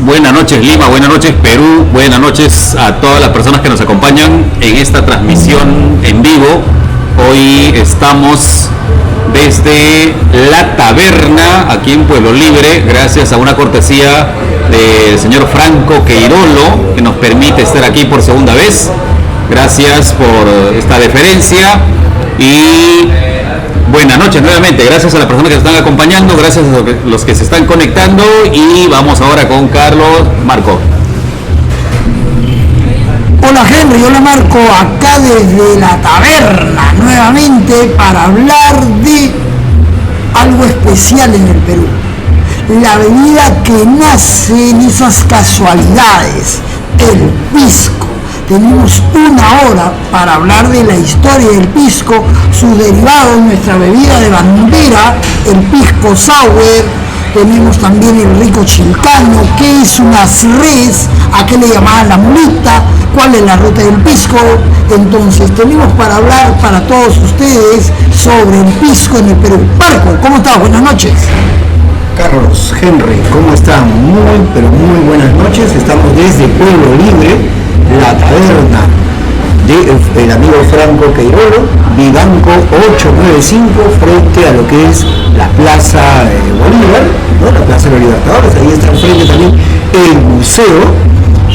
Buenas noches Lima, buenas noches Perú, buenas noches a todas las personas que nos acompañan en esta transmisión en vivo. Hoy estamos desde La Taberna, aquí en Pueblo Libre, gracias a una cortesía del señor Franco Queirolo, que nos permite estar aquí por segunda vez. Gracias por esta deferencia y buenas noches nuevamente, gracias a las personas que nos están acompañando, gracias a los que se están conectando y vamos ahora con Carlos Marco. Hola Henry, hola Marco, acá desde La Taberna nuevamente para hablar de algo especial en el Perú. La bebida que nace en esas casualidades, el pisco. Tenemos una hora para hablar de la historia del pisco, sus derivados, nuestra bebida de bandera, el pisco sour. Tenemos también el rico chilcano, qué es unas res, a qué le llamaban la mulita, cuál es la ruta del pisco. Entonces tenemos para hablar para todos ustedes sobre el pisco en el Perú. Marco, ¿cómo estás? Buenas noches. Carlos, Henry, ¿cómo están? Muy, pero muy buenas noches. Estamos desde Pueblo Libre, La Taberna del amigo Franco Queirolo, Vivanco 895, frente a lo que es la Plaza Bolívar, ¿no? La Plaza de los Libertadores. Ahí está enfrente también el Museo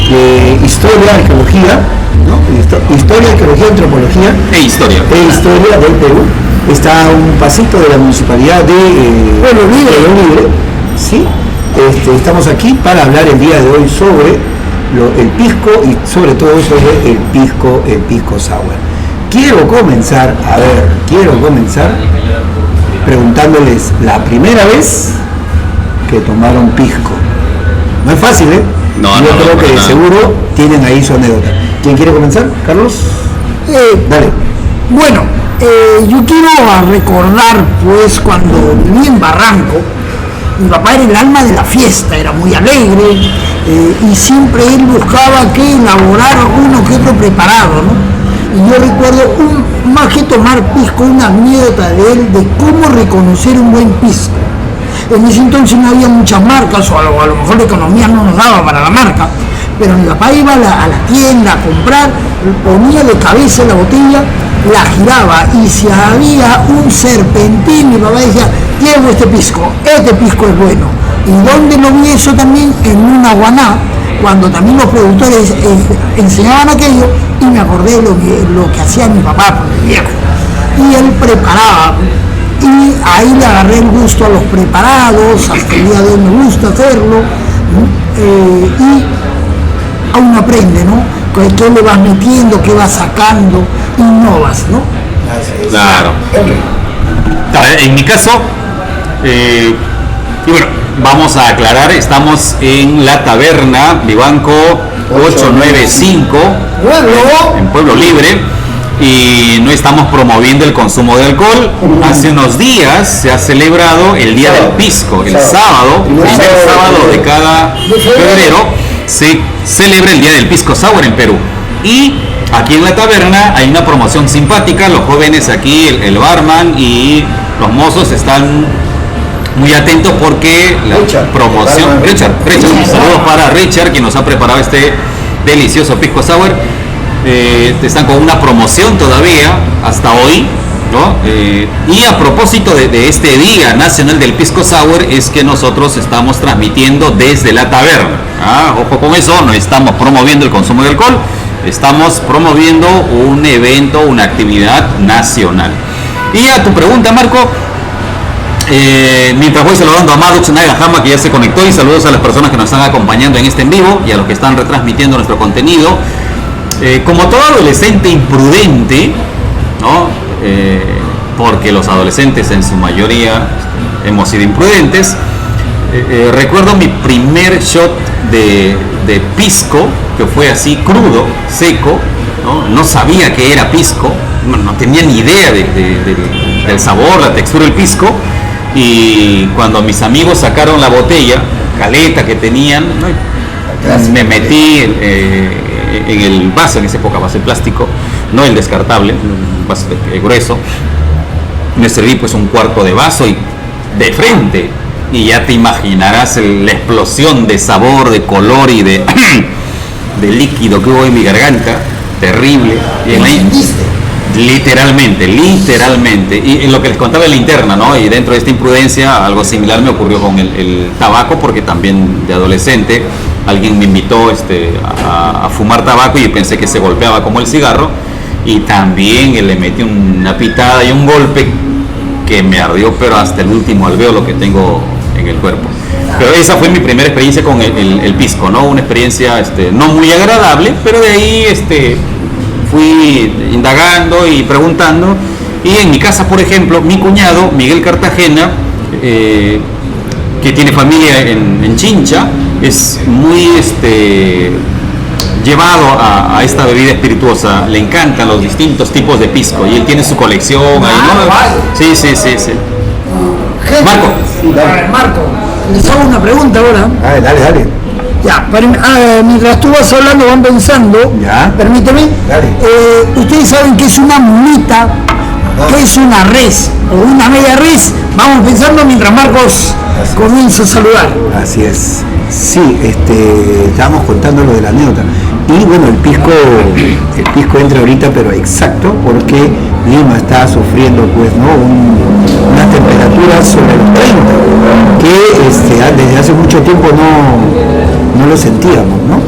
de Historia, Arqueología, ¿no? Historia, Arqueología, Antropología e Historia del Perú. Está a un pasito de la municipalidad de Pueblo Libre, ¿sí? Estamos aquí para hablar el día de hoy sobre el pisco y sobre todo sobre el pisco sour. Quiero comenzar preguntándoles la primera vez que tomaron pisco. No es fácil, ¿eh? Yo creo que seguro tienen ahí su anécdota. ¿Quién quiere comenzar? ¿Carlos? Dale. Bueno, yo quiero recordar pues cuando viví en Barranco. Mi papá era el alma de la fiesta, era muy alegre y siempre él buscaba que elaborar uno que otro preparado, ¿no? Y yo recuerdo, más que tomar pisco, una anécdota de él de cómo reconocer un buen pisco. En ese entonces no había muchas marcas, o a lo mejor la economía no nos daba para la marca, pero mi papá iba a la tienda a comprar, ponía de cabeza la botella, la giraba y si había un serpentín, mi papá decía: llevo este pisco es bueno. ¿Y dónde lo vi eso también? En una guaná, cuando también los productores enseñaban aquello, y me acordé de lo que hacía mi papá, mi viejo. Y él preparaba, y ahí le agarré el gusto a los preparados, hasta el día de hoy me gusta hacerlo, y aún aprende, ¿no? ¿Qué le vas metiendo, qué vas sacando, innovas, ¿no? Claro. En mi caso, y bueno, vamos a aclarar, estamos en la taberna Vivanco 895 en Pueblo Libre, y no estamos promoviendo el consumo de alcohol. Hace unos días se ha celebrado el Día del Pisco, el sábado, primer sábado de cada febrero, se celebra el Día del Pisco Sour en Perú. Y aquí en la taberna hay una promoción simpática. Los jóvenes aquí, el barman y los mozos están muy atentos porque la promoción... Richard, saludos para Richard, quien nos ha preparado este delicioso Pisco Sour. Están con una promoción todavía hasta hoy, ¿no? Y a propósito de este Día Nacional del Pisco Sour, es que nosotros estamos transmitiendo desde la taberna. Ojo con eso, no estamos promoviendo el consumo de alcohol, estamos promoviendo un evento, una actividad nacional. Y a tu pregunta, Marco, mientras voy saludando a Madu Nagahama, que ya se conectó, y saludos a las personas que nos están acompañando en este en vivo y a los que están retransmitiendo nuestro contenido. Como todo adolescente imprudente, ¿no? Porque los adolescentes en su mayoría hemos sido imprudentes, recuerdo mi primer shot de pisco, que fue así crudo, seco, no sabía que era pisco, no tenía ni idea del sabor, la textura del pisco, y cuando mis amigos sacaron la botella, caleta que tenían, ¿no? Me metí en el vaso, en esa época vaso de plástico, no el descartable, un vaso grueso, me serví pues un cuarto de vaso y de frente, y ya te imaginarás la explosión de sabor, de color y de líquido que hubo en mi garganta, terrible. Y en literalmente, y en lo que les contaba en la interna, ¿no? Y dentro de esta imprudencia, algo similar me ocurrió con el tabaco, porque también de adolescente alguien me invitó a fumar tabaco y pensé que se golpeaba como el cigarro, y también le metí una pitada y un golpe que me ardió, pero hasta el último alvéolo que tengo en el cuerpo. Pero esa fue mi primera experiencia con el pisco, ¿no? Una experiencia no muy agradable, pero de ahí fui indagando y preguntando. Y en mi casa, por ejemplo, mi cuñado Miguel Cartagena, que tiene familia en Chincha, es muy llevado a esta bebida espirituosa. Le encantan los distintos tipos de pisco y él tiene su colección ahí, ¿no? Vale. Sí. Marco. Marco, les hago una pregunta ahora. Dale. Ya, mientras tú vas hablando, van pensando. Ya. Permíteme. Dale. Ustedes saben que es una mulita, que es una res o una media res. Vamos pensando mientras Marcos comienza a saludar. Así es. Sí, estábamos contando lo de la anécdota. Y bueno, el pisco entra ahorita, pero exacto, porque Lima está sufriendo pues, ¿no? Unas temperaturas sobre los 30, que desde hace mucho tiempo no lo sentíamos, ¿no?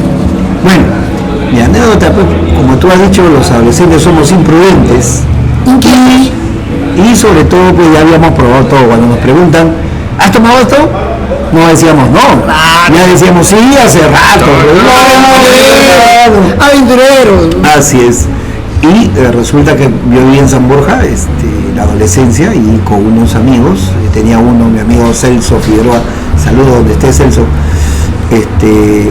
Bueno, mi anécdota, pues, como tú has dicho, los adolescentes somos imprudentes. Y sobre todo, pues ya habíamos probado todo. Cuando nos preguntan, ¿has tomado esto? No decíamos no. Ya decíamos sí hace rato. Aventureros. Así es. Y resulta que yo viví en San Borja, la adolescencia, y con unos amigos. Tenía mi amigo Celso Figueroa, saludos donde esté Celso.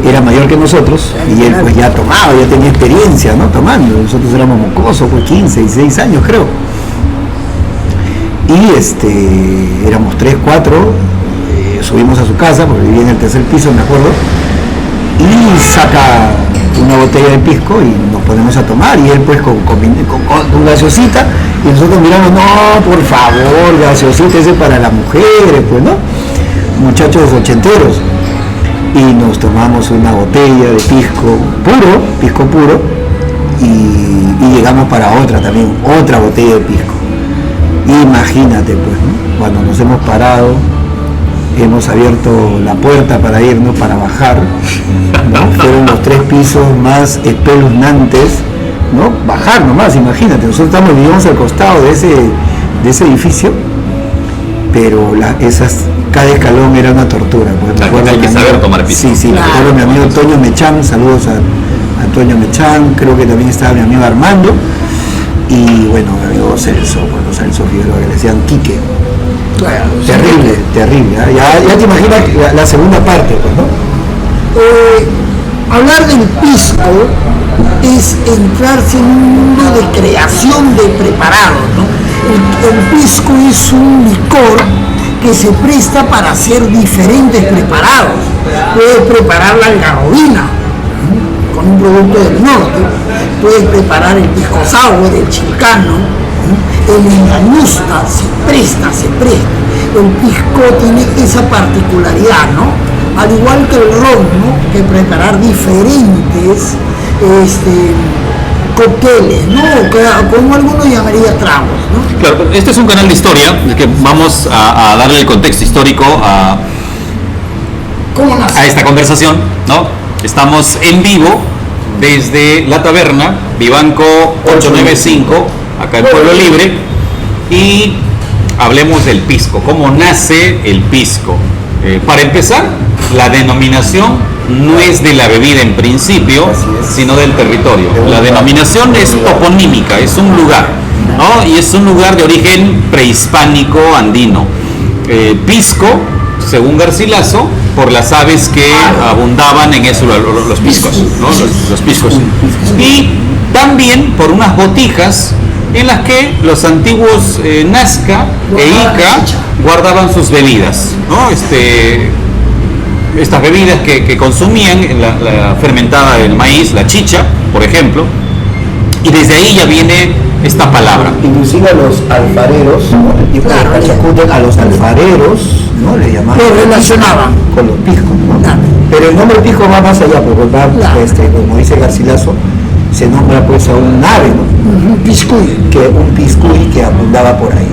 Era mayor que nosotros y él pues ya tomaba, ya tenía experiencia, ¿no? Tomando. Nosotros éramos mocosos, pues 15, 16 años creo. Y éramos 3, 4, subimos a su casa, porque vivía en el tercer piso, me acuerdo, y saca una botella de pisco y nos ponemos a tomar, y él pues con gaseosita, y nosotros miramos, no, por favor, gaseosita, ese es para las mujeres, pues, ¿no? Muchachos ochenteros. Y nos tomamos una botella de pisco puro, y llegamos para otra también, otra botella de pisco. Imagínate pues, ¿no? Cuando nos hemos parado, hemos abierto la puerta para irnos, para bajar, ¿no? Fueron los 3 pisos más espeluznantes, ¿no? Bajar nomás, imagínate, nosotros vivíamos al costado de ese edificio, pero cada escalón era una tortura. Pues, hay que saber tomar piso. Sí, me acuerdo mi amigo Toño Mechán, saludos a Toño Mechán, creo que también estaba mi amigo Armando, y bueno, mi amigo Celso Figueroa, que le decían Quique. Claro, Terrible. ¿Eh? Ya te imaginas la segunda parte, pues, ¿no? Hablar del pisco es entrarse en un mundo de creación de preparados, ¿no? El pisco es un licor que se presta para hacer diferentes preparados. Puedes preparar la algarrobina, ¿no? Con un producto del norte, puedes preparar el pisco sour, el chilcano, ¿no? El engañusta se presta. El pisco tiene esa particularidad, ¿no? Al igual que el ron, ¿no? Que preparar diferentes cócteles, ¿no? Como algunos llamaría tragos, ¿no? Claro, este es un canal de historia, que vamos a darle el contexto histórico a esta conversación, ¿no? Estamos en vivo desde la taberna, Vivanco 895, acá en Pueblo Libre, y hablemos del pisco, cómo nace el pisco. Para empezar, la denominación no es de la bebida en principio, sino del territorio. La denominación es toponímica, es un lugar, ¿no? Y es un lugar de origen prehispánico andino. Pisco, según Garcilaso, por las aves que abundaban en eso, los piscos, ¿no? Los piscos. Y también por unas botijas en las que los antiguos Nazca e Ica guardaban sus bebidas, ¿no? Estas bebidas que consumían, la fermentada del maíz, la chicha, por ejemplo, y desde ahí ya viene esta palabra. Inclusive a los alfareros, ¿no? El tipo de Pachacútec, a los alfareros, ¿no? Le llamaban. Lo relacionaban con los piscos, ¿no? Claro. Pero el nombre pisco va más allá, porque va, como dice Garcilaso, se nombra pues a un ave, ¿no? Un piscuy que abundaba por ahí.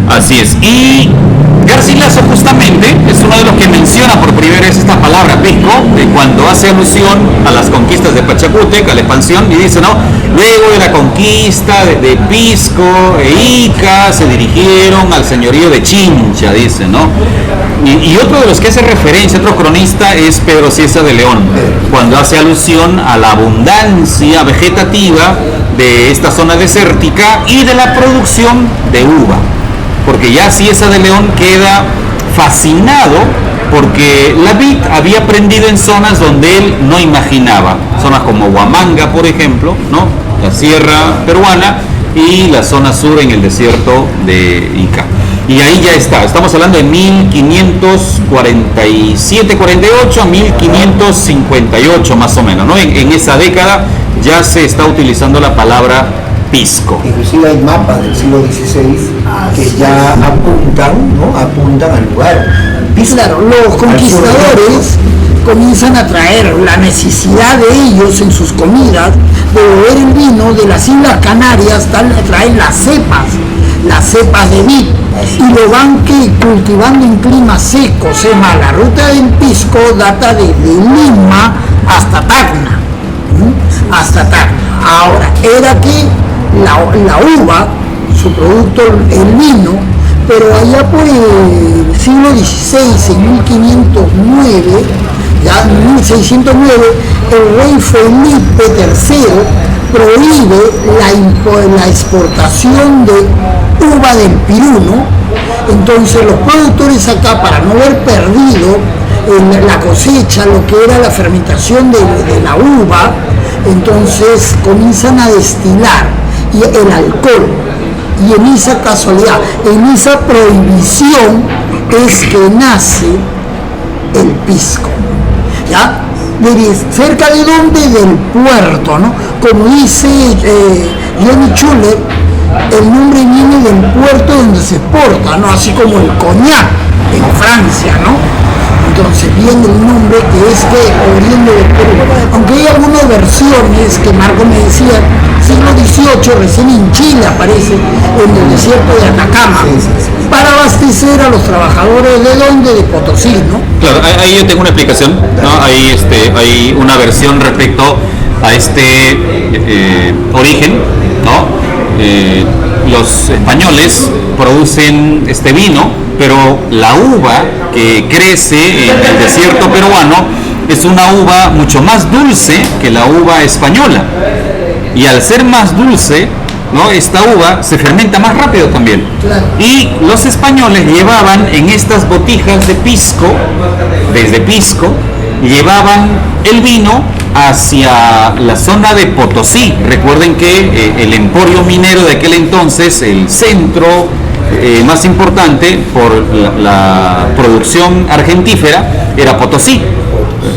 Así es. Y Garcilaso justamente es uno de los que menciona por primera vez esta palabra pisco, cuando hace alusión a las conquistas de Pachacútec, a la expansión, y dice, ¿no? Luego de la conquista de Pisco e Ica se dirigieron al señorío de Chincha, dice, ¿no? Y otro de los que hace referencia, otro cronista, es Pedro Cieza de León, cuando hace alusión a la abundancia vegetativa de esta zona desértica y de la producción de uva. Porque ya Cieza de León queda fascinado porque la vid había aprendido en zonas donde él no imaginaba, zonas como Huamanga, por ejemplo, ¿no? La sierra peruana y la zona sur en el desierto de Ica. Y ahí ya estamos hablando de 1547-48 a 1558 más o menos, ¿no? En esa década ya se está utilizando la palabra pisco. Inclusive hay mapas del siglo XVI que ya apuntan al lugar. Pisco. Claro, los conquistadores comienzan a traer la necesidad de ellos en sus comidas de beber el vino de las Islas Canarias, traen las cepas de vid, y lo van cultivando en climas secos. La ruta del pisco data desde Lima hasta Tacna. Ahora, era que la uva, su producto, el vino, pero allá por el siglo XVI, en 1509, ya en 1609, el rey Felipe III prohíbe la exportación de uva del Perú, ¿no? Entonces los productores acá, para no haber perdido la cosecha, lo que era la fermentación de la uva, entonces comienzan a destilar el alcohol. Y en esa casualidad, en esa prohibición, es que nace el pisco, ¿ya? ¿Cerca de dónde? Del puerto, ¿no? Como dice Johnny Schuller, el nombre viene del puerto donde se exporta, ¿no? Así como el coñac en Francia, ¿no? Entonces viene el nombre que es oriente del Perú. Aunque hay algunas versiones que Marco me decía, siglo XVIII, recién en Chile aparece, en el desierto de Atacama. para abastecer a los trabajadores de donde, de Potosí, ¿no? Claro, ahí yo tengo una explicación, ¿no? Hay una versión respecto a este origen, ¿no? Los españoles producen este vino, pero la uva que crece en el desierto peruano es una uva mucho más dulce que la uva española. Y al ser más dulce, ¿no? Esta uva se fermenta más rápido también. Claro. Y los españoles llevaban en estas botijas de pisco, desde Pisco, llevaban el vino hacia la zona de Potosí. Recuerden que el emporio minero de aquel entonces, el centro más importante por la producción argentífera, era Potosí.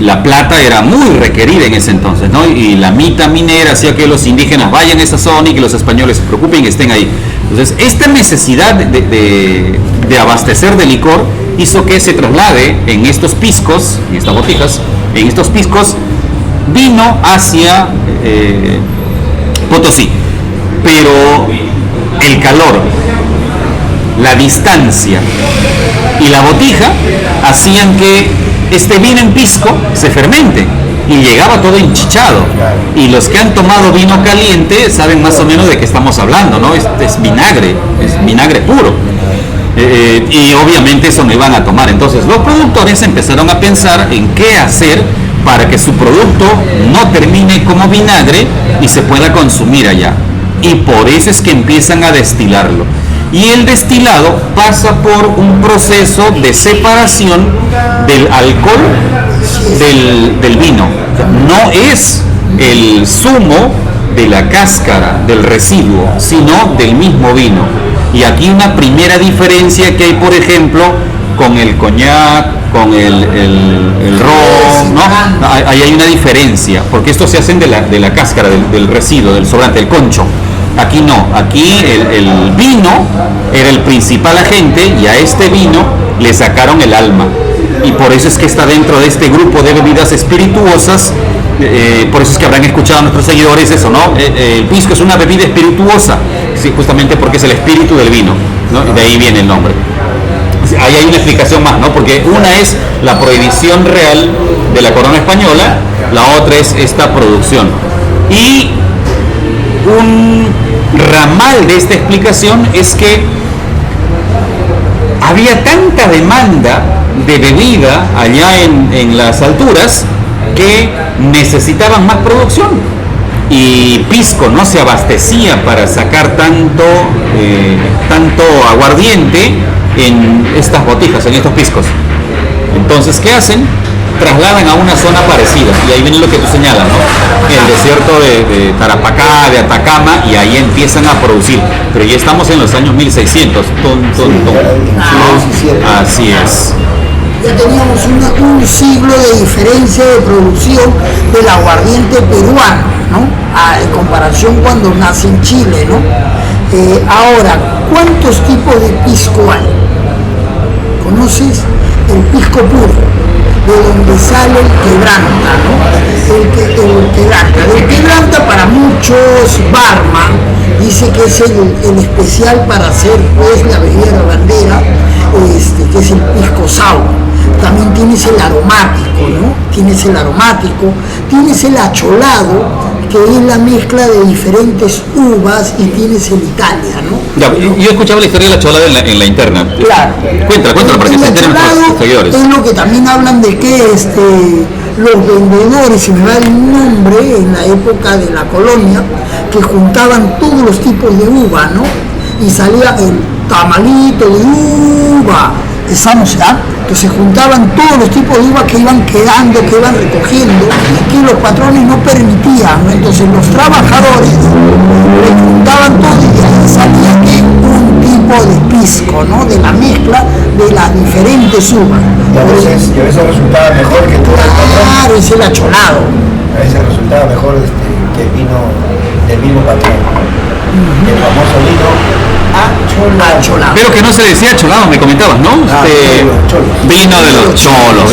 La plata era muy requerida en ese entonces, ¿no? Y la mita minera hacía que los indígenas vayan a esa zona y que los españoles se preocupen y estén ahí. Entonces, esta necesidad de abastecer de licor hizo que se traslade en estos piscos, en estas botijas, en estos piscos, vino hacia Potosí. Pero el calor, la distancia y la botija hacían que este vino en pisco se fermente y llegaba todo hinchichado. Y los que han tomado vino caliente saben más o menos de qué estamos hablando, ¿no? Es vinagre puro. Y obviamente eso no iban a tomar. Entonces los productores empezaron a pensar en qué hacer para que su producto no termine como vinagre y se pueda consumir allá. Y por eso es que empiezan a destilarlo. Y el destilado pasa por un proceso de separación del alcohol del vino. No es el zumo de la cáscara del residuo, sino del mismo vino. Y aquí una primera diferencia que hay, por ejemplo, con el coñac, con el ron, ¿no? Ahí hay una diferencia, porque estos se hacen de la cáscara, del residuo, del sobrante, del concho. Aquí no, aquí el vino era el principal agente y a este vino le sacaron el alma. Y por eso es que está dentro de este grupo de bebidas espirituosas. Por eso es que habrán escuchado a nuestros seguidores eso, ¿no? El pisco es una bebida espirituosa, sí, justamente porque es el espíritu del vino, ¿no? De ahí viene el nombre. Ahí hay una explicación más, ¿no? Porque una es la prohibición real de la corona española, la otra es esta producción. Y un ramal de esta explicación es que había tanta demanda de bebida allá en las alturas que necesitaban más producción y pisco no se abastecía para sacar tanto aguardiente en estas botijas, en estos piscos. Entonces, ¿qué hacen? Trasladan a una zona parecida y ahí viene lo que tú señalas, ¿no? El desierto de Tarapacá, de Atacama, y ahí empiezan a producir, pero ya estamos en los años 1600. Así es. Ya teníamos un siglo de diferencia de producción del aguardiente peruano, ¿no? En comparación cuando nace en Chile, ¿no? Ahora, ¿cuántos tipos de pisco hay? ¿Conoces? El pisco puro, de donde sale el quebranta, ¿no? El quebranta. Del quebranta para muchos barman dice que es el especial para hacer pues la bebida de bandera, que es el pisco sour. También tienes el aromático, ¿no? Tienes el acholado, que es la mezcla de diferentes uvas, y tienes el Italia, ¿no? Ya, yo escuchaba la historia de la cholada en la interna. Claro. Cuéntala para que se enteren nuestros seguidores. Es lo que también hablan de que los vendedores, se me va el nombre, en la época de la colonia, que juntaban todos los tipos de uva, ¿no? Y salía el tamalito de uva, estamos ya. Entonces se juntaban todos los tipos de uva que iban quedando, que iban recogiendo, que los patrones no permitían, ¿no? Entonces los trabajadores le juntaban todo y de ahí salía que un tipo de pisco, ¿no? De la mezcla de las diferentes uvas. Y a veces resultaba mejor que todo el patrón. Claro, es el acholado. A veces resultaba mejor que el vino del mismo patrón. El famoso vino acholado. Pero que no se decía acholado, me comentabas, ¿no? Vino de los cholos.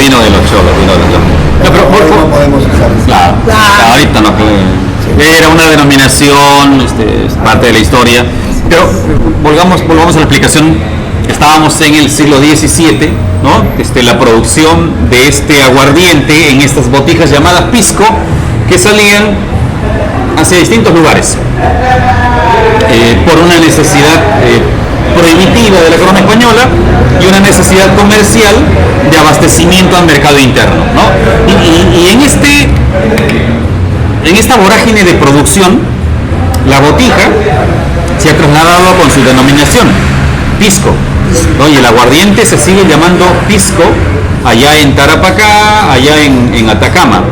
No, pero no podemos usar eso. Claro. Ahorita no. Era una denominación, es parte de la historia. Pero volvamos a la explicación estábamos en el siglo XVII, ¿no? La producción de este aguardiente en estas botijas llamadas pisco, que salían hacia distintos lugares por una necesidad prohibitiva de la corona española y una necesidad comercial de abastecimiento al mercado interno, ¿no? Y en esta vorágine de producción, la botija se ha trasladado con su denominación, pisco, ¿no? Y el aguardiente se sigue llamando pisco allá en Tarapacá, allá en Atacama,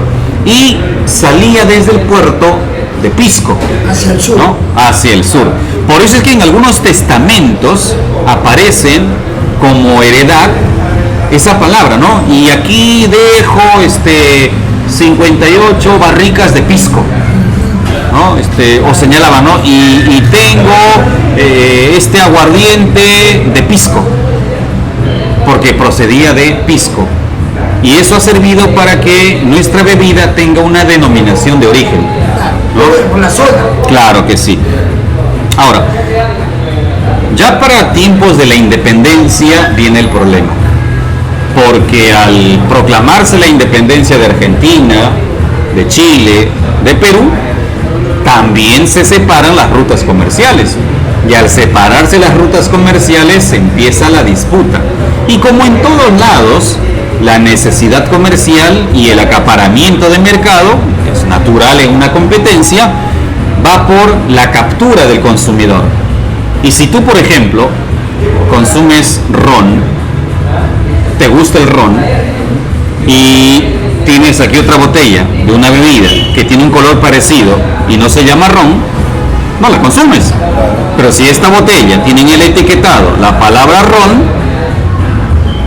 y salía desde el puerto de Pisco Hacia el sur. ¿no? Hacia el sur. Por eso es que en algunos testamentos aparecen como heredad esa palabra, ¿no? Y aquí dejo 58 barricas de pisco, ¿no? O señalaba, ¿no? Y tengo este aguardiente de pisco, porque procedía de Pisco. Y eso ha servido para que nuestra bebida tenga una denominación de origen, ¿no? Por la zona. Claro que sí. Ahora, ya para tiempos de la independencia viene el problema, porque al proclamarse la independencia de Argentina, de Chile, de Perú, también se separan las rutas comerciales. Y al separarse las rutas comerciales empieza la disputa. Y como en todos lados, la necesidad comercial y el acaparamiento de mercado, que es natural en una competencia, va por la captura del consumidor. Y si tú, por ejemplo, consumes ron, te gusta el ron, y tienes aquí otra botella de una bebida que tiene un color parecido y no se llama ron, no la consumes. Pero si esta botella tiene en el etiquetado la palabra ron,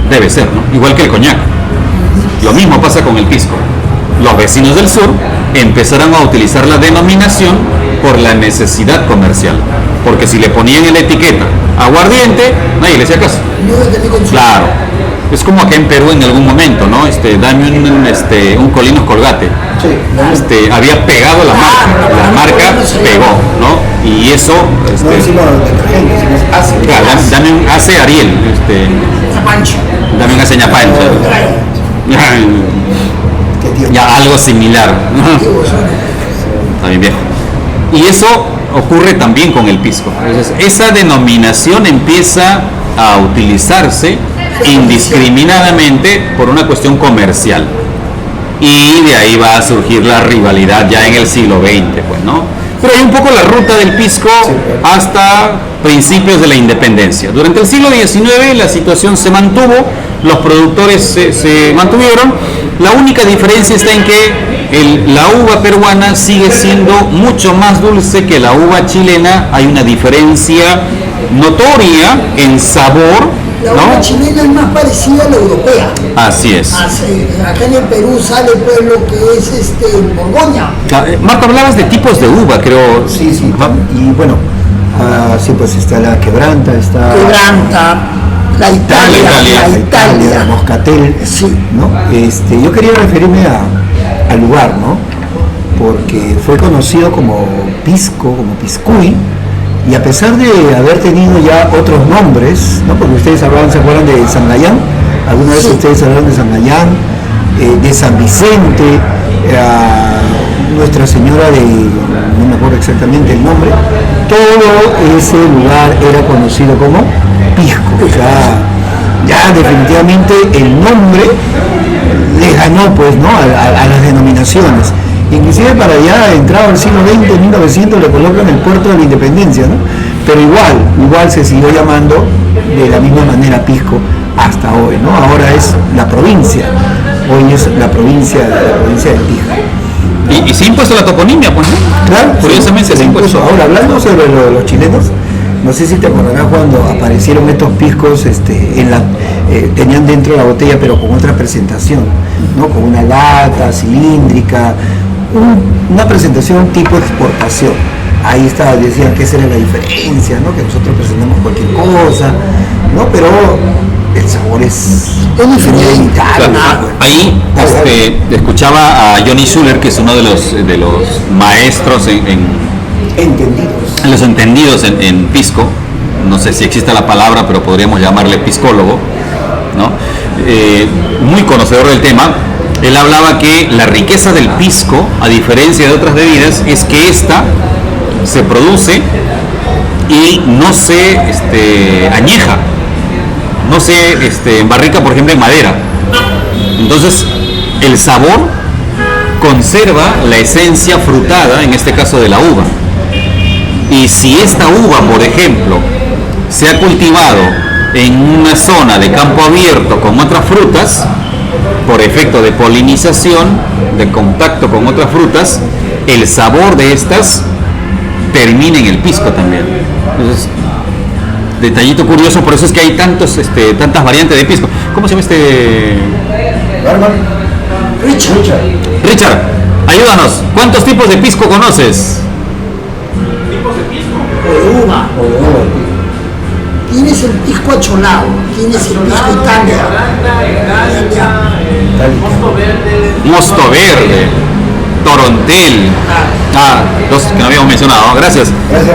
debe ser, ¿no? Igual que el coñac. Lo mismo pasa con el pisco. Los vecinos del sur empezaron a utilizar la denominación por la necesidad comercial, porque si le ponían en la etiqueta aguardiente, nadie le hacía caso. Claro, es como acá en Perú en algún momento, ¿no? Dame un Colinos Colgate. Sí. Había pegado la marca pegó, ¿no? Y eso, No decimos detergente, decimos ACE. claro, dame un Ace Ariel, dame un Ace Ñapancha. Qué tío. Ya algo similar. Está bien viejo. Y eso ocurre también con el pisco. Entonces, esa denominación empieza a utilizarse indiscriminadamente por una cuestión comercial. Y de ahí va a surgir la rivalidad ya en el siglo XX, pues, ¿no? Pero hay un poco la ruta del pisco hasta principios de la independencia. Durante el siglo XIX la situación se mantuvo, los productores se mantuvieron. La única diferencia está en que la uva peruana sigue siendo mucho más dulce que la uva chilena. Hay una diferencia notoria en sabor, La uva ¿no? chilena es más parecida a la europea. Así es. Acá en el Perú sale pues lo que es Borgoña. Marco, hablabas de tipos de uva, creo. Sí. Y bueno, sí, pues está la quebranta, está Quebranta, la Italia. la moscatel, Sí. ¿no? Yo quería referirme al lugar, ¿no? Porque fue conocido como Pisco, como Piscuy, y a pesar de haber tenido ya otros nombres, ¿no? Porque ustedes se acuerdan de San Gallán, alguna vez Sí. ustedes hablaron de San Gallán, de San Vicente, Nuestra Señora de, no me acuerdo exactamente el nombre, todo ese lugar era conocido como Pisco. O sea, ya definitivamente el nombre le ganó, pues, ¿no? a las denominaciones. Inclusive para allá, entrado el siglo XX, 1900, le colocan el puerto de la Independencia, ¿no? Pero igual se siguió llamando de la misma manera Pisco hasta hoy, ¿no? Ahora es la provincia, hoy es la provincia de Pija. Y se impuso la toponimia, pues, ¿no? Claro, Curiosamente se impuso. Ahora, hablando sobre los chilenos, no sé si te acordarás cuando aparecieron estos piscos, tenían dentro la botella pero con otra presentación, ¿no? Con una lata cilíndrica, una presentación tipo exportación. Ahí estaba, decían que esa era la diferencia, ¿no? Que nosotros presentamos cualquier cosa, ¿no? Pero el sabor es diferente. Claro, ahí escuchaba a Johnny Schuller, que es uno de los maestros en Entendidos. los entendidos en pisco, no sé si existe la palabra, pero podríamos llamarle piscólogo, ¿no? Muy conocedor del tema. Él hablaba que la riqueza del pisco, a diferencia de otras bebidas, es que esta se produce y no se añeja, no se embarrica, por ejemplo, en madera. Entonces, el sabor conserva la esencia frutada, en este caso de la uva. Y si esta uva, por ejemplo, se ha cultivado en una zona de campo abierto con otras frutas, por efecto de polinización, de contacto con otras frutas, el sabor de estas termina en el pisco también. Entonces, detallito curioso, por eso es que hay tantas variantes de pisco. ¿Cómo se llama Richard, ayúdanos. ¿Cuántos tipos de pisco conoces? De uva. Tienes el pisco acholado, tienes el pisco Italia, Mosto verde, Torontel. Dos que no habíamos mencionado, ¿no? Gracias.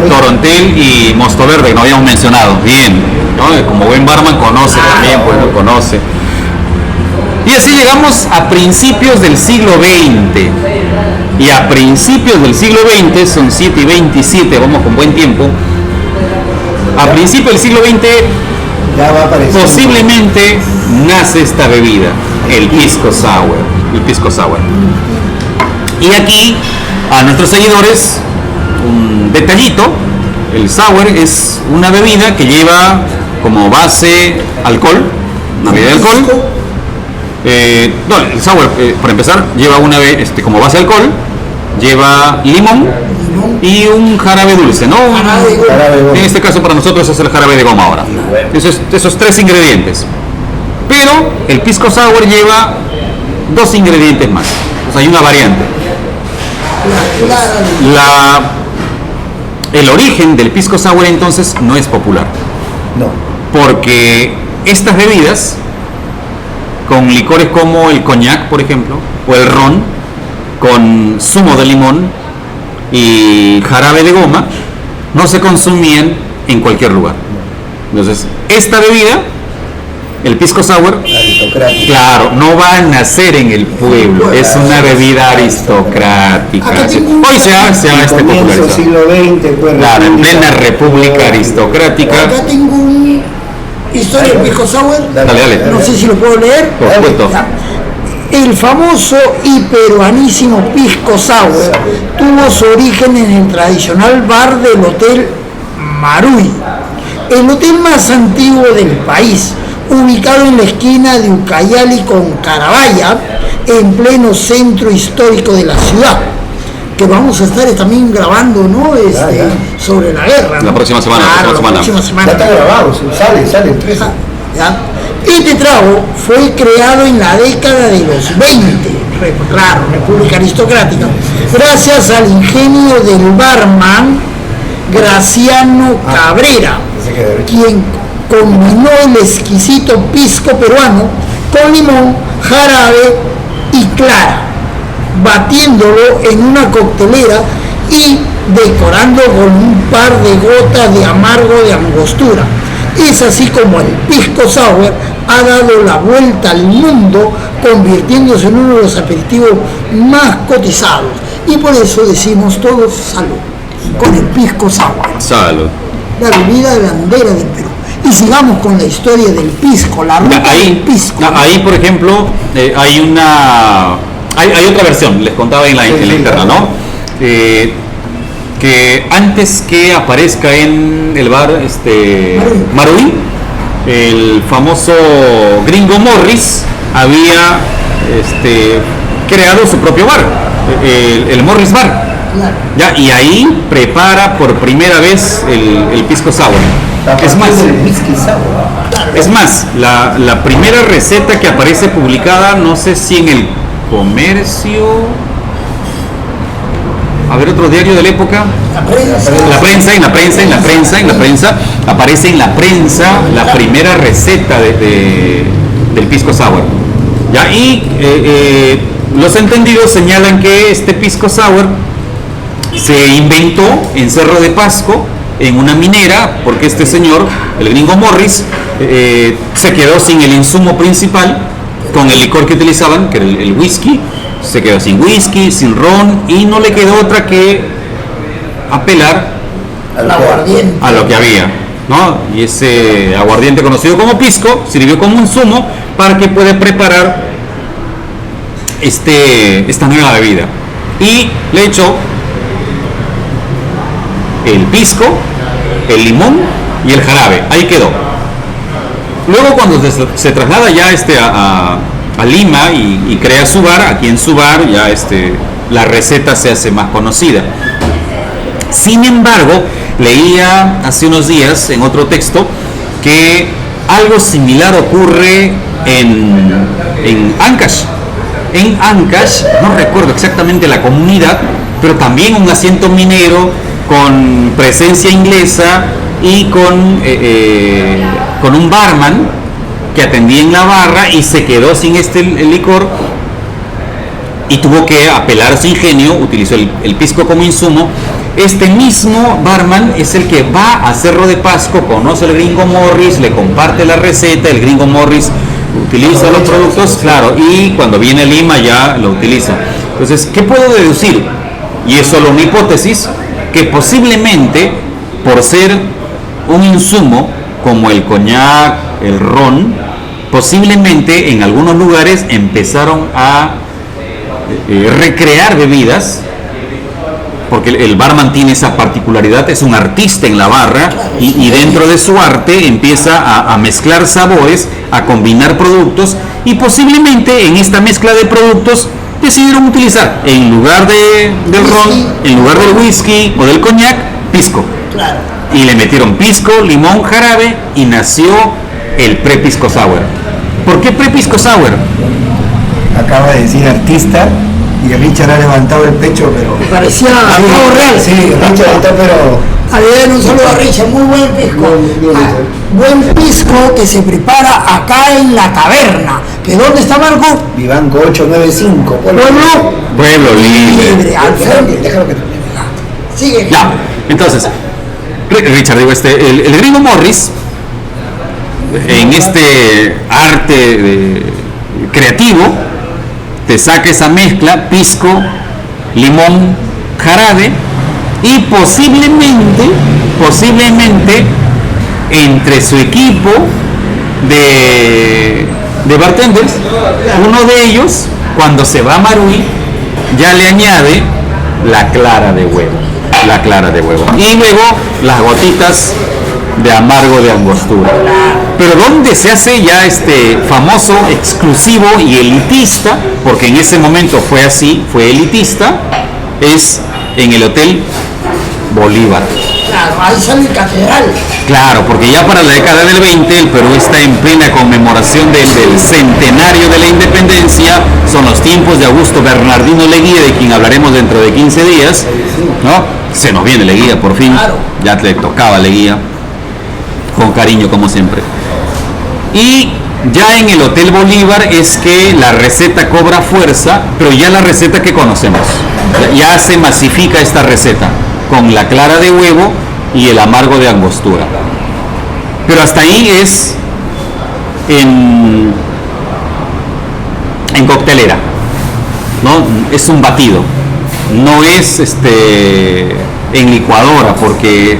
Torontel y Mosto verde que no habíamos mencionado. Bien, ¿no? Como buen barman conoce también, pues lo conoce. Y así llegamos a principios del siglo XX. Y a principios del siglo XX, son 7:27, vamos con buen tiempo. A principios del siglo XX, posiblemente nace esta bebida, el pisco sour. El pisco sour. Y aquí, a nuestros seguidores, un detallito: el sour es una bebida que lleva como base alcohol, una bebida de alcohol. El sour, para empezar, lleva como base alcohol, lleva limón y un jarabe dulce, ¿no? En este caso para nosotros es el jarabe de goma ahora. Esos tres ingredientes. Pero el pisco sour lleva dos ingredientes más. O sea, hay una variante. El origen del pisco sour entonces no es popular. No. Porque estas bebidas, con licores como el coñac, por ejemplo, o el ron, con zumo de limón y jarabe de goma, no se consumían en cualquier lugar. Entonces, esta bebida, el pisco sour, claro, no va a nacer en el pueblo, es una bebida aristocrática. Hoy se ha popularizado. Siglo XX, pues, claro, en plena república aristocrática. Acá tengo una historia del pisco sour. Dale. No sé si lo puedo leer. Por supuesto. El famoso y peruanísimo pisco sour tuvo su origen en el tradicional bar del Hotel Marui, el hotel más antiguo del país, ubicado en la esquina de Ucayali con Carabaya, en pleno centro histórico de la ciudad, que vamos a estar también grabando, ¿no? Sobre la guerra, ¿no? La próxima semana. Ya está grabado, sale el 13. ¿Ya? Este trago fue creado en la década de los 20, claro, República Aristocrática, gracias al ingenio del barman Graciano Cabrera, quien combinó el exquisito pisco peruano con limón, jarabe y clara, batiéndolo en una coctelera y decorando con un par de gotas de amargo de angostura. Es así como el pisco sour ha dado la vuelta al mundo, convirtiéndose en uno de los aperitivos más cotizados. Y por eso decimos todos salud con el pisco sour. Salud. La bebida bandera del Perú. Y sigamos con la historia del pisco, la ruta del pisco. Ahí, por ejemplo, hay otra versión, les contaba en la interna, ¿no? Que antes que aparezca en el bar Marui, el famoso gringo Morris había creado su propio bar, el Morris Bar. Claro. ¿Ya? Y ahí prepara por primera vez el pisco sour. Es más, la primera receta que aparece publicada, no sé si en el Comercio, a ver, otro diario de la época, en la prensa, aparece en la prensa la primera receta del pisco sour. ¿Ya? Y los entendidos señalan que este pisco sour se inventó en Cerro de Pasco en una minera, porque este señor, el gringo Morris, se quedó sin el insumo principal con el licor que utilizaban, que era el whisky. Se quedó sin whisky, sin ron, y no le quedó otra que apelar a lo que había, ¿no? Y ese aguardiente conocido como pisco sirvió como insumo para que pueda preparar esta nueva bebida. Y le echó el pisco, el limón y el jarabe. Ahí quedó. Luego, cuando se traslada ya a Lima y crea su bar, aquí en su bar ya la receta se hace más conocida. Sin embargo, leía hace unos días en otro texto que algo similar ocurre en Ancash. En Ancash, no recuerdo exactamente la comunidad, pero también un asiento minero con presencia inglesa y con un barman que atendía en la barra y se quedó sin el licor y tuvo que apelar a su ingenio, utilizó el pisco como insumo. Este mismo barman es el que va a Cerro de Pasco, conoce al gringo Morris, le comparte la receta, el gringo Morris utiliza los productos, claro, y cuando viene a Lima ya lo utiliza. Entonces, ¿qué puedo deducir? Y es solo una hipótesis, que posiblemente por ser un insumo como el coñac, el ron, posiblemente en algunos lugares empezaron a recrear bebidas, porque el barman tiene esa particularidad, es un artista en la barra y dentro de su arte empieza a mezclar sabores, a combinar productos, y posiblemente en esta mezcla de productos decidieron utilizar en lugar del ron, en lugar del whisky o del coñac, pisco. Claro. Y le metieron pisco, limón, jarabe y nació el pre-pisco sour. ¿Por qué pre-pisco sour? Acaba de decir artista y Richard ha levantado el pecho, pero... Parecía algo real. Sí, Richard está, pero... Bien, un saludo a Richard, muy buen pisco. Buen pisco que se prepara acá en la taberna. ¿Que dónde está, Marco? Vivanco 895. Pueblo libre. Al frente. Déjalo que termine. Sigue. Ya, entonces, Richard, digo, el gringo Morris, en este arte creativo, te saca esa mezcla, pisco, limón, jarabe, y posiblemente, entre su equipo de bartenders, uno de ellos, cuando se va a Marui, ya le añade la clara de huevo. Y luego las gotitas de amargo de angostura. Pero ¿dónde se hace ya este famoso, exclusivo y elitista? Porque en ese momento fue así, fue elitista, es en el Hotel Bolívar. Claro, ahí sale el catedral. Claro, porque ya para la década del 20 el Perú está en plena conmemoración del centenario de la independencia. Son los tiempos de Augusto Bernardino Leguía, de quien hablaremos dentro de 15 días, ¿no? Se nos viene Leguía por fin, Claro. Ya le tocaba Leguía, con cariño como siempre. Y ya en el Hotel Bolívar es que la receta cobra fuerza, pero ya la receta que conocemos. Ya se masifica esta receta con la clara de huevo y el amargo de angostura. Pero hasta ahí es en coctelera, ¿no? Es un batido, no es en licuadora, porque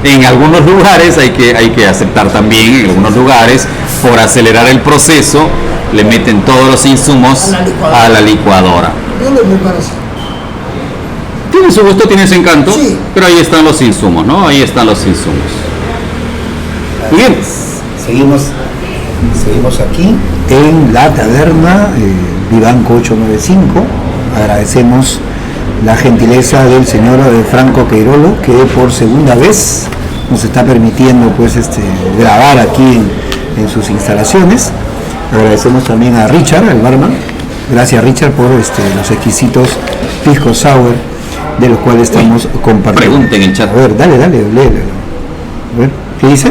en algunos lugares hay que aceptar también, en algunos lugares, por acelerar el proceso, le meten todos los insumos a la licuadora. Yo lo preparo así. Tiene su gusto, tiene su encanto, Sí. pero ahí están los insumos, ¿no? Ahí están los insumos. Muy bien. Seguimos aquí en la taberna Vivanco 895. Agradecemos la gentileza del señor Franco Queirolo, que por segunda vez nos está permitiendo pues grabar aquí en sus instalaciones. Agradecemos también a Richard, el barman. Gracias, Richard, por los exquisitos pisco sour de los cuales estamos compartiendo. Pregunta en el chat. A ver, dale, léelo. A ver, ¿qué dice?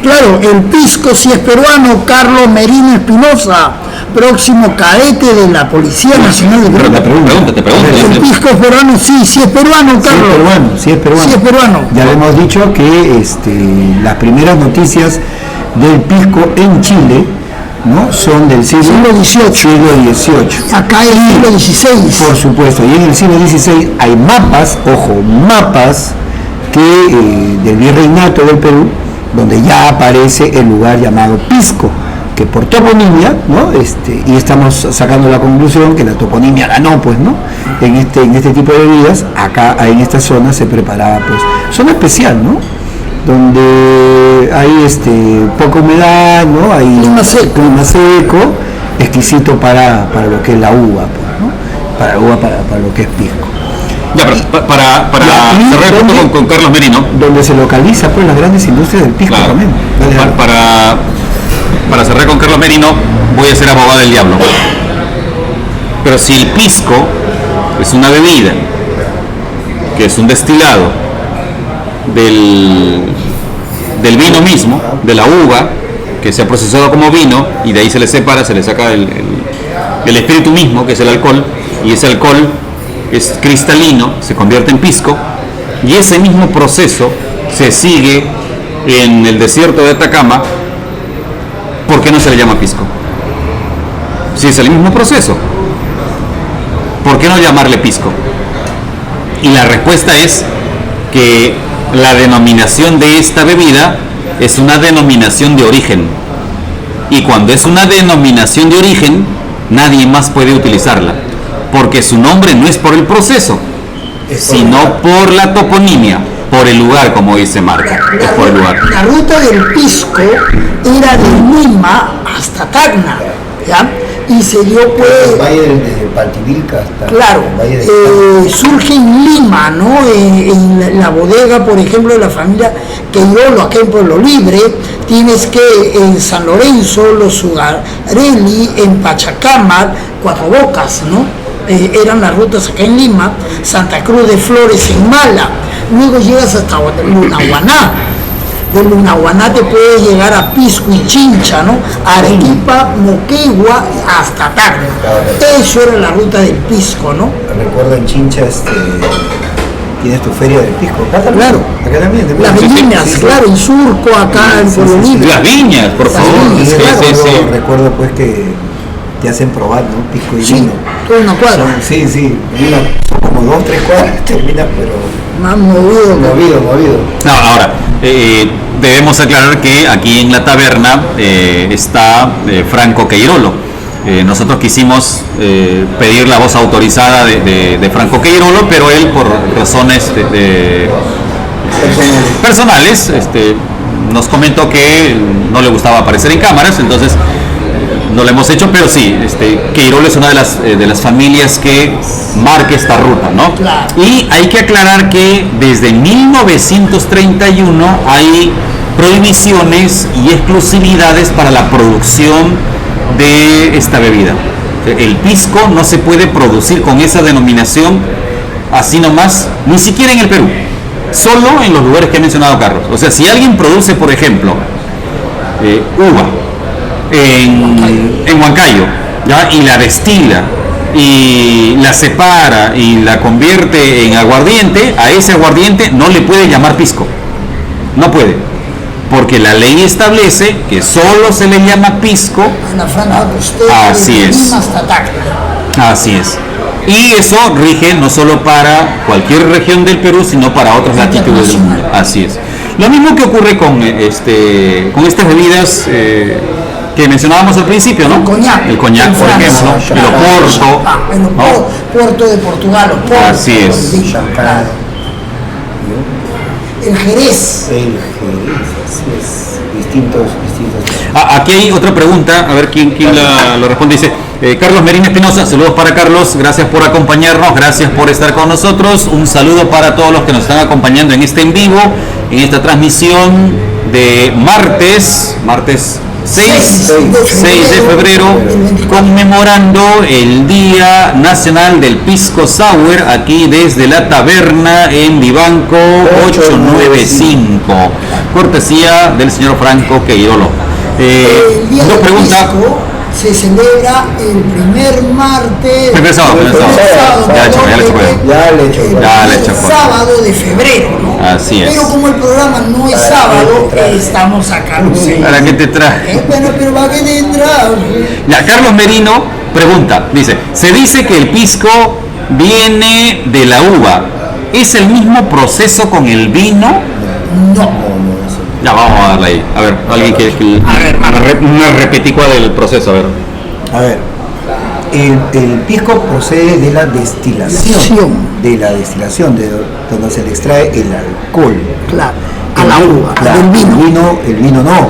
Claro, el pisco si es peruano, Carlos Merino Espinosa. próximo cadete de la Policía Nacional de Perú. Te pregunto. El pisco es peruano, sí es peruano, Carlos. Sí es peruano. Ya le hemos dicho que las primeras noticias del pisco en Chile, ¿no?, son del siglo XVIII. Acá es el siglo XVI. Por supuesto, y en el siglo XVI hay mapas del virreinato del Perú, donde ya aparece el lugar llamado Pisco, que por toponimia, ¿no?, y estamos sacando la conclusión que la toponimia ganó, pues, ¿no?, en este tipo de bebidas. Acá en esta zona se preparaba, pues, zona especial, ¿no?, donde hay poca humedad, ¿no?, hay clima seco, exquisito para lo que es la uva, pues, ¿no?, para lo que es pisco. Ya, pero para cerrar junto con Carlos Merino, donde se localiza, pues, las grandes industrias del pisco, claro, también. Para cerrar con Carlos Merino, voy a ser abogado del diablo. Pero si el pisco es una bebida, que es un destilado del vino mismo, de la uva, que se ha procesado como vino, y de ahí se le saca el espíritu mismo, que es el alcohol, y ese alcohol es cristalino, se convierte en pisco, y ese mismo proceso se sigue en el desierto de Atacama. ¿Por qué no se le llama pisco? Si es el mismo proceso, ¿por qué no llamarle pisco? Y la respuesta es que la denominación de esta bebida es una denominación de origen, y cuando es una denominación de origen, nadie más puede utilizarla, porque su nombre no es por el proceso, sino por la toponimia, por el lugar, como dice Marco, es por el lugar. La ruta del pisco era de Lima hasta Tacna, ¿ya? Y se dio, pues, el valle desde Paltivilca hasta, claro, el valle de surge en Lima, ¿no? En la bodega, por ejemplo, de la familia Queirolo, acá en Pueblo Libre. Tienes que en San Lorenzo, los Ugarelli, en Pachacámac, Cuatro Bocas, ¿no? Eran las rutas acá en Lima. Santa Cruz de Flores en Mala. Luego llegas hasta Lunahuaná. De Lunahuaná te puedes llegar a Pisco y Chincha, ¿no? Arequipa, Moquegua, hasta Tacna. Eso era la ruta del pisco, ¿no? Recuerdo en Chincha, tienes tu feria del pisco. Claro. Acá también. Las viñas, claro, en Surco, acá en Pueblo Libre. Las viñas, por favor. Recuerdo, pues, que te hacen probar, ¿no?, pisco y vino. Toda una cuadra. Sí, son como 2-3 cuadras, terminas, pero más movido. No, ahora, debemos aclarar que aquí en la taberna está Franco Queirolo. Nosotros quisimos pedir la voz autorizada de Franco Queirolo, pero él, por razones personales, nos comentó que no le gustaba aparecer en cámaras, entonces no lo hemos hecho, pero sí, Queirolo es una de las familias que marca esta ruta, ¿no? Claro. Y hay que aclarar que desde 1931 hay prohibiciones y exclusividades para la producción de esta bebida. El pisco no se puede producir con esa denominación así nomás, ni siquiera en el Perú, solo en los lugares que ha mencionado Carlos. O sea, si alguien produce, por ejemplo, uva en Huancayo, ¿ya?, y la destila y la separa y la convierte en aguardiente, a ese aguardiente no le puede llamar pisco, no puede, porque la ley establece que solo se le llama pisco. En la franja costera, así es, hasta Tacna. así es, y eso rige no solo para cualquier región del Perú, sino para otras latitudes del mundo. Así es. Lo mismo que ocurre con estas bebidas que mencionábamos al principio, ¿no? El coñac, por ejemplo, el oporto. Puerto de Portugal, Oporto. Así es. El Jerez. Así es. Distintos. Aquí hay otra pregunta, a ver quién lo responde. Dice Carlos Merino Espinosa, saludos para Carlos, gracias por acompañarnos, gracias por estar con nosotros. Un saludo para todos los que nos están acompañando en este en vivo, en esta transmisión de martes 6 de febrero, conmemorando el Día Nacional del Pisco Sour, aquí desde la taberna en Vivanco 895, cortesía del señor Franco Queirolo. Nos pregunta, se celebra el primer martes. Primer sábado. Ya le echo. Sábado de febrero, ¿no? Así es. Pero como el programa no es sábado, estamos acá. ¿Para qué te trae? Bueno, pero ¿para qué te trae? Ya, Carlos Merino pregunta, dice, se dice que el pisco viene de la uva. ¿Es el mismo proceso con el vino? No. Ya, vamos a darle ahí. A ver, alguien quiere que... A ver, una repeticua del proceso, a ver. A ver, el pisco procede de la destilación. De donde se le extrae el alcohol. Claro, a la uva, Claro, del vino. El vino no.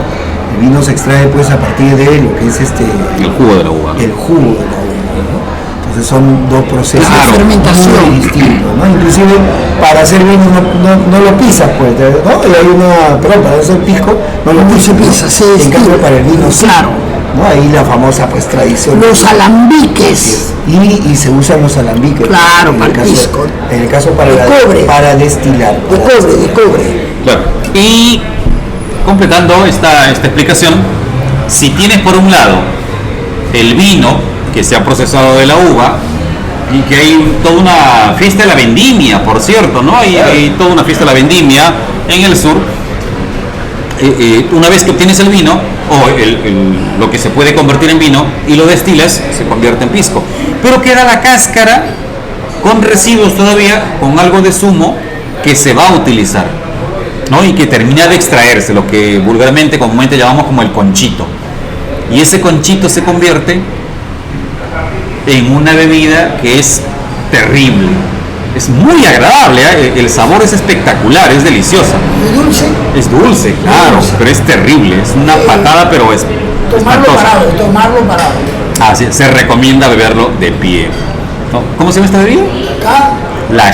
El vino se extrae pues a partir de lo que es El jugo de la uva. el jugo de la uva, ¿no? Entonces son dos procesos Claro, fermentación. muy distintos, ¿no? Inclusive para hacer vino no lo pisas, pues, ¿no? Y hay para hacer pisco no lo se pisa, se En destila. cambio para el vino sí, Claro. ¿no? Ahí la famosa pues tradición. Los alambiques. Y se usan los alambiques. Claro, en para el el caso, pisco. En el caso De cobre. para destilar. De cobre. Claro. Y completando esta explicación, si tienes por un lado el vino que se ha procesado de la uva y que hay toda una fiesta de la vendimia, por cierto, ¿no? Hay toda una fiesta de la vendimia en el sur. Una vez que obtienes el vino o lo que se puede convertir en vino y lo destilas, se convierte en pisco. Pero queda la cáscara con residuos todavía, con algo de zumo que se va a utilizar, ¿no? Y que termina de extraerse, lo que vulgarmente, comúnmente llamamos como el conchito. Y ese conchito se convierte en una bebida que es terrible. Es muy agradable, ¿eh? El sabor es espectacular, es deliciosa. ¿Y dulce? Es dulce, claro, pero es terrible. Es una patada, pero es Tomarlo parado. Así, se recomienda beberlo de pie. ¿No? ¿Cómo se llama esta bebida? La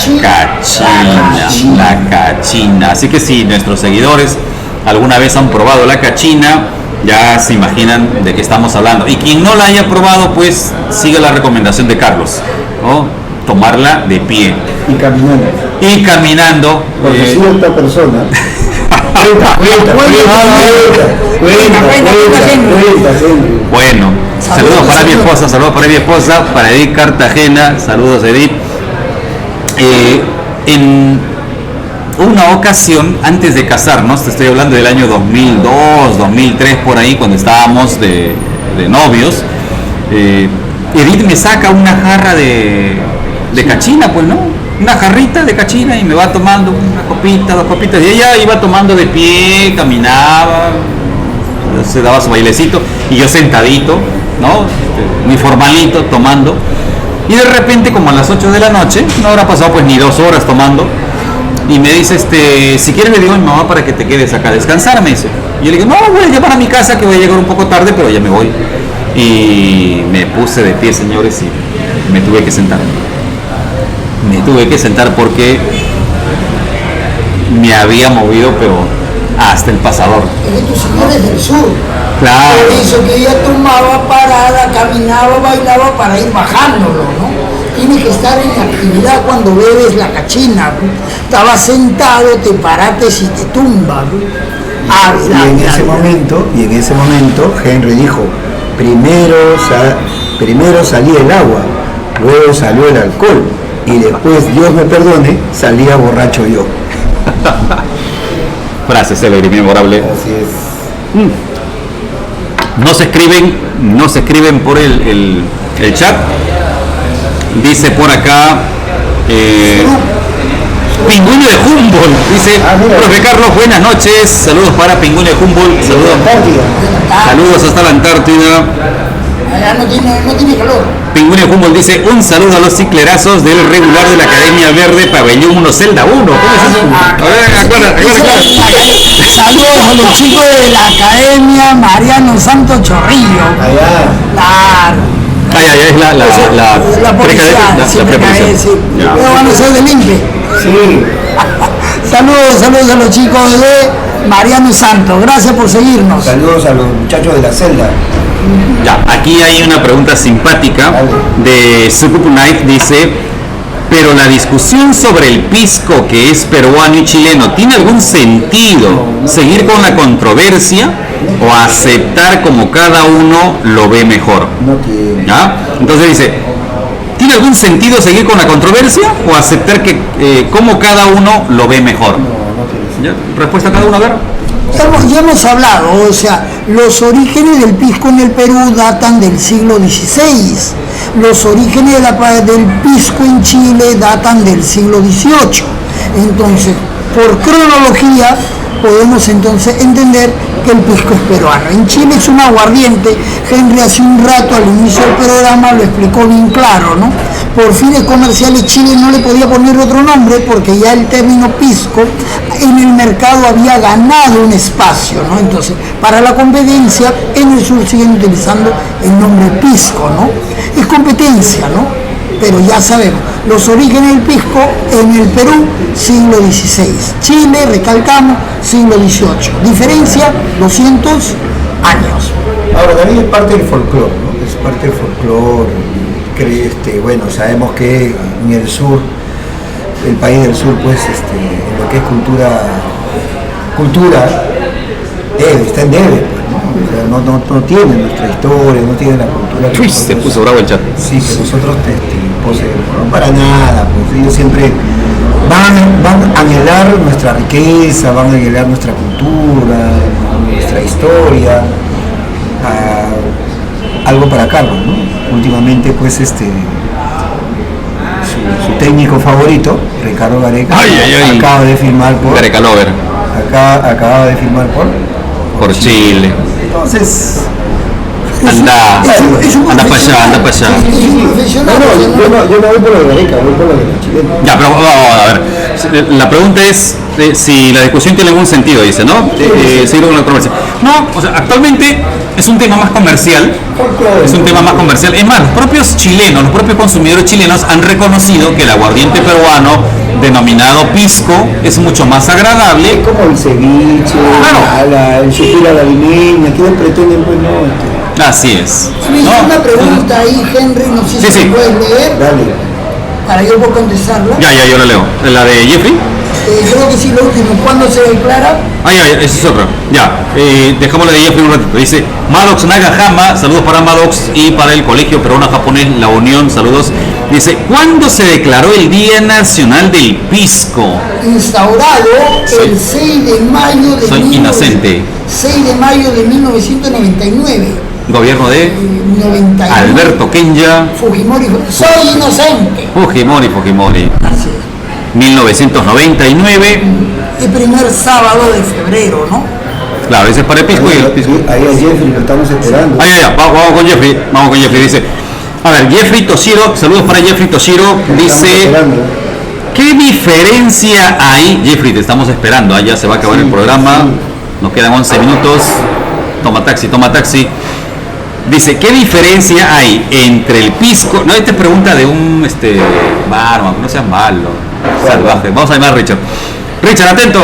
cachina. Así que si nuestros seguidores alguna vez han probado la cachina, ya se imaginan de qué estamos hablando. Y quien no la haya probado, pues sigue la recomendación de Carlos, ¿no? Tomarla de pie. Y caminando. Porque cierta persona. Bueno, saludos para mi esposa, para Edith Cartagena, saludos Edith. En una ocasión, antes de casarnos, te estoy hablando del año 2002, 2003, por ahí, cuando estábamos de novios, Edith me saca una jarra de cachina, pues, ¿no? Una jarrita de cachina y me va tomando una copita, 2 copitas, y ella iba tomando de pie, caminaba, se daba su bailecito, y yo sentadito, ¿no? Muy formalito, tomando, y de repente, como a las 8 de la noche, no habrá pasado pues ni 2 horas tomando, y me dice, si quieres le digo a mi mamá para que te quedes acá a descansar, me dice. Y yo le digo, no, voy a llevar a mi casa que voy a llegar un poco tarde, pero ya me voy. Y me puse de pie, señores, y me tuve que sentar. Me tuve que sentar porque me había movido, pero hasta el pasador. Es que tus señores del sur. Claro. Por eso que ella tomaba parada, caminaba, bailaba para ir bajándolo, ¿no? Tienes que estar en actividad cuando bebes la cachina. Estabas sentado, te parates y te tumbas. Y en ese momento Henry dijo, primero salía el agua, luego salió el alcohol y después, Dios me perdone, salía borracho yo. Frase célebre y memorable. Así es. No se escriben por el chat. Dice por acá Pingüino de Humboldt. Dice, profe Carlos, buenas noches. Saludos para Pingüino de Humboldt. Saludos hasta la Antártida. Allá no tiene calor. Pingüino de Humboldt dice, un saludo a los ciclerazos del regular de la Academia Verde, Pabellón 1, Celda 1. ¿Cómo es eso? A ver, Saludos a los chicos de la Academia Mariano Santo Chorrillo. Allá. Claro. Es la policía, sí. Pero van a ser del INPE. Sí. Saludos a los chicos de Mariano Santos. Gracias por seguirnos. Saludos a los muchachos de la celda. Ya, aquí hay una pregunta simpática de Sukupu Knife. Dice, Pero la discusión sobre el pisco, que es peruano y chileno, ¿tiene algún sentido seguir con la controversia o aceptar como cada uno lo ve mejor? No tiene. ¿Ya? Entonces dice, ¿tiene algún sentido seguir con la controversia o aceptar que como cada uno lo ve mejor? No tiene. ¿Ya? ¿Respuesta a cada uno? A ver. Ya hemos hablado, o sea, los orígenes del pisco en el Perú datan del siglo XVI, los orígenes del pisco en Chile datan del siglo XVIII. Entonces, por cronología, podemos entonces entender que el pisco es peruano. En Chile es un aguardiente. Henry hace un rato al inicio del programa lo explicó bien claro, ¿no? Por fines comerciales Chile no le podía poner otro nombre porque ya el término pisco en el mercado había ganado un espacio, ¿no? Entonces, para la competencia, en el sur siguen utilizando el nombre pisco, ¿no? Es competencia, ¿no? Pero ya sabemos, los orígenes del pisco en el Perú, siglo XVI. Chile, recalcamos, siglo XVIII. Diferencia, 200 años. Ahora, también es parte del folclore, ¿no? Es parte del folclore. Bueno, sabemos que en el sur, el país del sur, pues, en lo que es cultura está en debe, pues, ¿no? O sea, no tiene nuestra historia, no tiene la cultura que Uy, se puso bravo el chat. sí, que nosotros poseemos. No para nada, pues ellos siempre van a anhelar nuestra riqueza, van a anhelar nuestra cultura, nuestra historia, algo para Carlos, ¿no? Últimamente, pues, su técnico favorito, Ricardo Gareca, acaba de firmar por... Gareca Lover. Acaba de firmar por Chile. Entonces... Anda para allá, anda para allá. Yo no voy por lo de Gareca, voy por lo de los chilenos. Ya, pero vamos a ver. La pregunta es si la discusión tiene algún sentido, dice, ¿no? Seguir con la controversia. No, o sea, actualmente es un tema más comercial. Es un tema más comercial. Es más, los propios chilenos, los propios consumidores chilenos han reconocido que el aguardiente peruano, denominado pisco, es mucho más agradable. Es como el ceviche, claro, el chupira a la limeña, que pretenden, pues no. Así es. Me hizo una pregunta ahí, Henry, no sé si puedes leer. Dale. Para yo poder contestarla. Ya, yo la leo. ¿La de Jeffrey? Creo que sí, lo último. ¿Cuándo se declara? Esa es otra. Ya, dejamos la de Jeffrey un ratito. Dice Maddox Nagahama, saludos para Maddox y para el Colegio Peruano Japonés La Unión, saludos. Dice, ¿cuándo se declaró el Día Nacional del Pisco? Instaurado el 6 de mayo de 6 de mayo de 1999. Gobierno de 99. Alberto Kenya. Fujimori. Soy inocente. Fujimori. Así es. 1999. El primer sábado de febrero, ¿no? Claro, ese es para el pisco y el pisco. Ahí a Jeffrey lo estamos esperando. Vamos con Jeffrey. Dice, a ver, Jeffrey Toshiro, saludos para Jeffrey Toshiro. Dice, ¿qué diferencia hay? Jeffrey, te estamos esperando. Ya se va a acabar el programa. Nos quedan 11 minutos. Toma taxi. Dice, ¿qué diferencia hay entre el pisco? No, esta es pregunta de un barman, no seas malo, salvaje. Vamos a llamar a Richard. Richard, atento.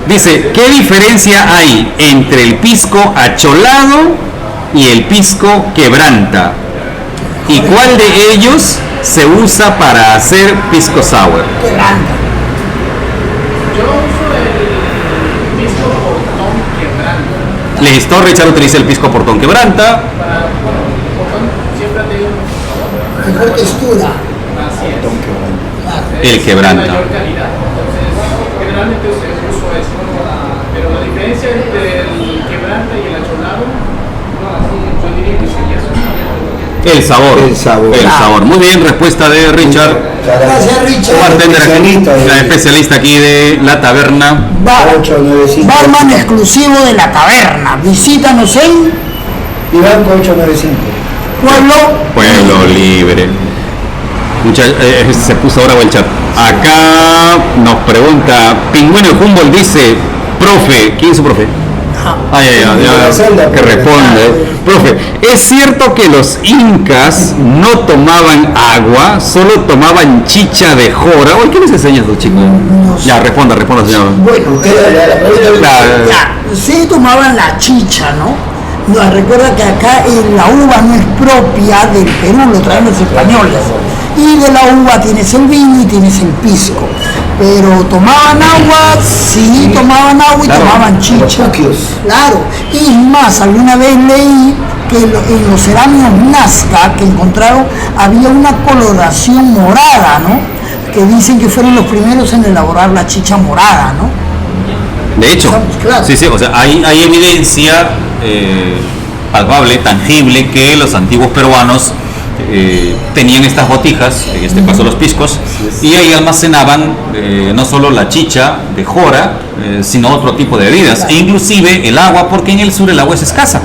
Dice, ¿qué diferencia hay entre el pisco acholado y el pisco quebranta? ¿Y cuál de ellos se usa para hacer pisco sour? Quebranta. Yo uso el pisco portón quebranta. Listo, Richard utiliza el pisco portón quebranta. Para portón siempre ha tenido Mejor textura. así es. El quebranta. Mayor calidad. Entonces, generalmente uso eso. Pero la diferencia entre el quebranta y el acholado, yo diría que sería El sabor. Muy bien, respuesta de Richard. Gracias, Richard. Bartender aquí, la especialista aquí de la taberna. Barman exclusivo de la taberna. Visítanos en Vivanco 895. Pueblo Libre. Se puso ahora el chat. Acá nos pregunta Pingüino Humboldt, dice, profe, ¿quién es su profe? Que responde. Profe, ¿es cierto que los incas no tomaban agua, solo tomaban chicha de jora? Oye, ¿qué les enseñas tú, chicos? No sé. Ya, responda, señor. Bueno, se tomaban la chicha, ¿no? No, recuerda que acá la uva no es propia del Perú, lo traen los españoles. Y de la uva tienes el vino y tienes el pisco. Pero tomaban agua, sí, tomaban agua y claro, tomaban chicha. Claro. Y más, alguna vez leí que en los cerámicos Nazca que encontraron había una coloración morada, ¿no? Que dicen que fueron los primeros en elaborar la chicha morada, ¿no? De hecho, claro. sí, o sea, hay evidencia palpable, tangible, que los antiguos peruanos tenían estas botijas, en este caso los piscos, y ahí almacenaban no solo la chicha de jora, sino otro tipo de bebidas, e inclusive el agua, porque en el sur el agua es escasa,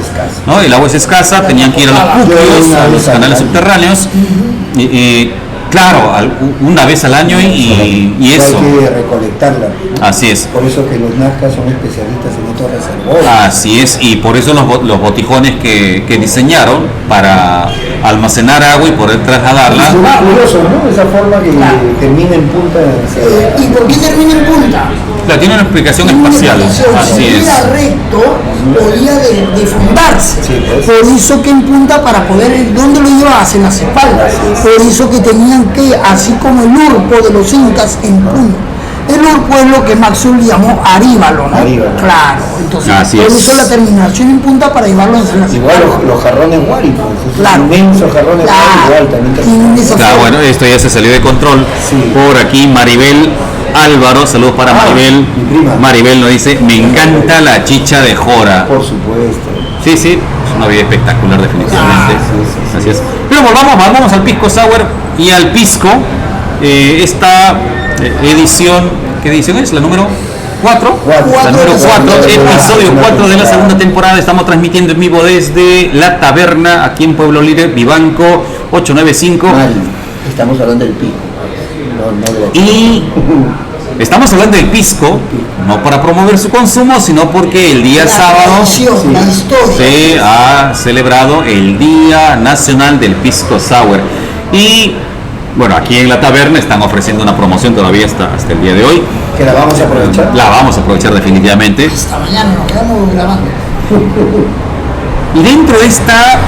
¿no? El agua es escasa, tenían que ir a los puquios, a los canales subterráneos, claro, una vez al año y eso. Hay que recolectarla. Así es. Por eso que los nazcas son especialistas en estos reservorios. Así es, y por eso los botijones que diseñaron para almacenar agua y poder trasladarla. Es muy curioso, ¿no? Esa forma que termina en punta. ¿Y por qué termina en punta? Claro, tiene una explicación espacial. Así si es. era recto, podía defundarse. Sí, pues. Por eso que en punta, para poder, ¿dónde lo llevabas? En las espaldas. Por eso que tenían que, así como el urpo de los incas, en punta. El urpo es lo que Maxwell llamó aríbalo, ¿no? Aríbalo. Claro, entonces Así por es. eso la terminación en punta para llevarlo en las Igual espaldas. los jarrones Wari, pues, esos Claro. inmensos jarrones Wari, igual también Tienen esa Claro, forma. bueno, esto ya se salió de control. Sí. Por aquí Maribel Álvaro, saludos para Maribel. mi prima. Maribel nos dice, me encanta la chicha de jora. Por supuesto. Sí, es una bebida espectacular definitivamente. sí. Así es. Pero vamos al pisco sour y al pisco. Esta edición, ¿qué edición es? ¿La número 4? La número 4, episodio 4 de la segunda temporada. Estamos transmitiendo en vivo desde La Taberna, aquí en Pueblo Libre, Vivanco 895. Mal. Estamos hablando del pico. No de la chica. Y estamos hablando del pisco, no para promover su consumo, sino porque el día sábado tradición, la historia. se ha celebrado el Día Nacional del Pisco Sour. Y bueno, aquí en La Taberna están ofreciendo una promoción todavía hasta el día de hoy. Que la vamos a aprovechar. La vamos a aprovechar definitivamente. Hasta mañana, nos quedamos grabando. Y dentro de esta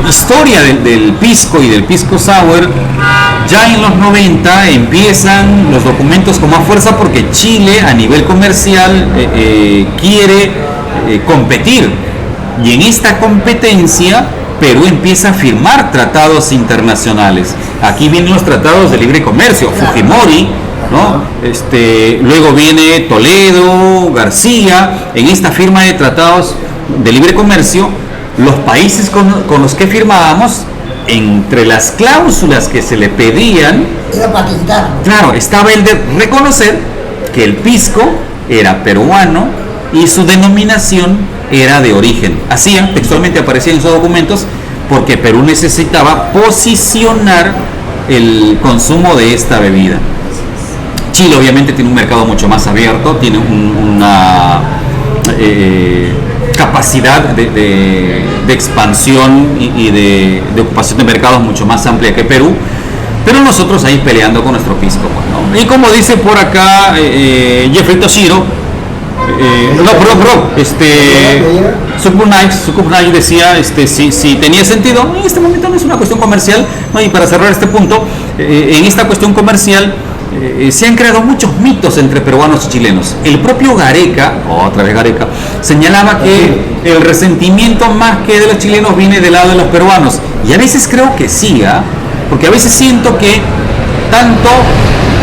historia del pisco y del pisco sour, ya en los 90 empiezan los documentos con más fuerza porque Chile a nivel comercial quiere competir. Y en esta competencia Perú empieza a firmar tratados internacionales. Aquí vienen los tratados de libre comercio, Fujimori, ¿no? Luego viene Toledo, García. En esta firma de tratados de libre comercio, los países con los que firmábamos, entre las cláusulas que se le pedían, Era patentar. claro, estaba el de reconocer que el pisco era peruano y su denominación era de origen. Así textualmente aparecía en esos documentos, porque Perú necesitaba posicionar el consumo de esta bebida. Chile obviamente tiene un mercado mucho más abierto, tiene una capacidad de expansión y de ocupación de mercados mucho más amplia que Perú, pero nosotros ahí peleando con nuestro pisco, ¿no? Y como dice por acá Jeffrey Toshiro, Sukunai decía si tenía sentido. En este momento no es una cuestión comercial, ¿no? Y para cerrar este punto, en esta cuestión comercial se han creado muchos mitos entre peruanos y chilenos. El propio Gareca, otra vez Gareca, señalaba que el resentimiento más que de los chilenos viene del lado de los peruanos, y a veces creo que sí, porque a veces siento que tanto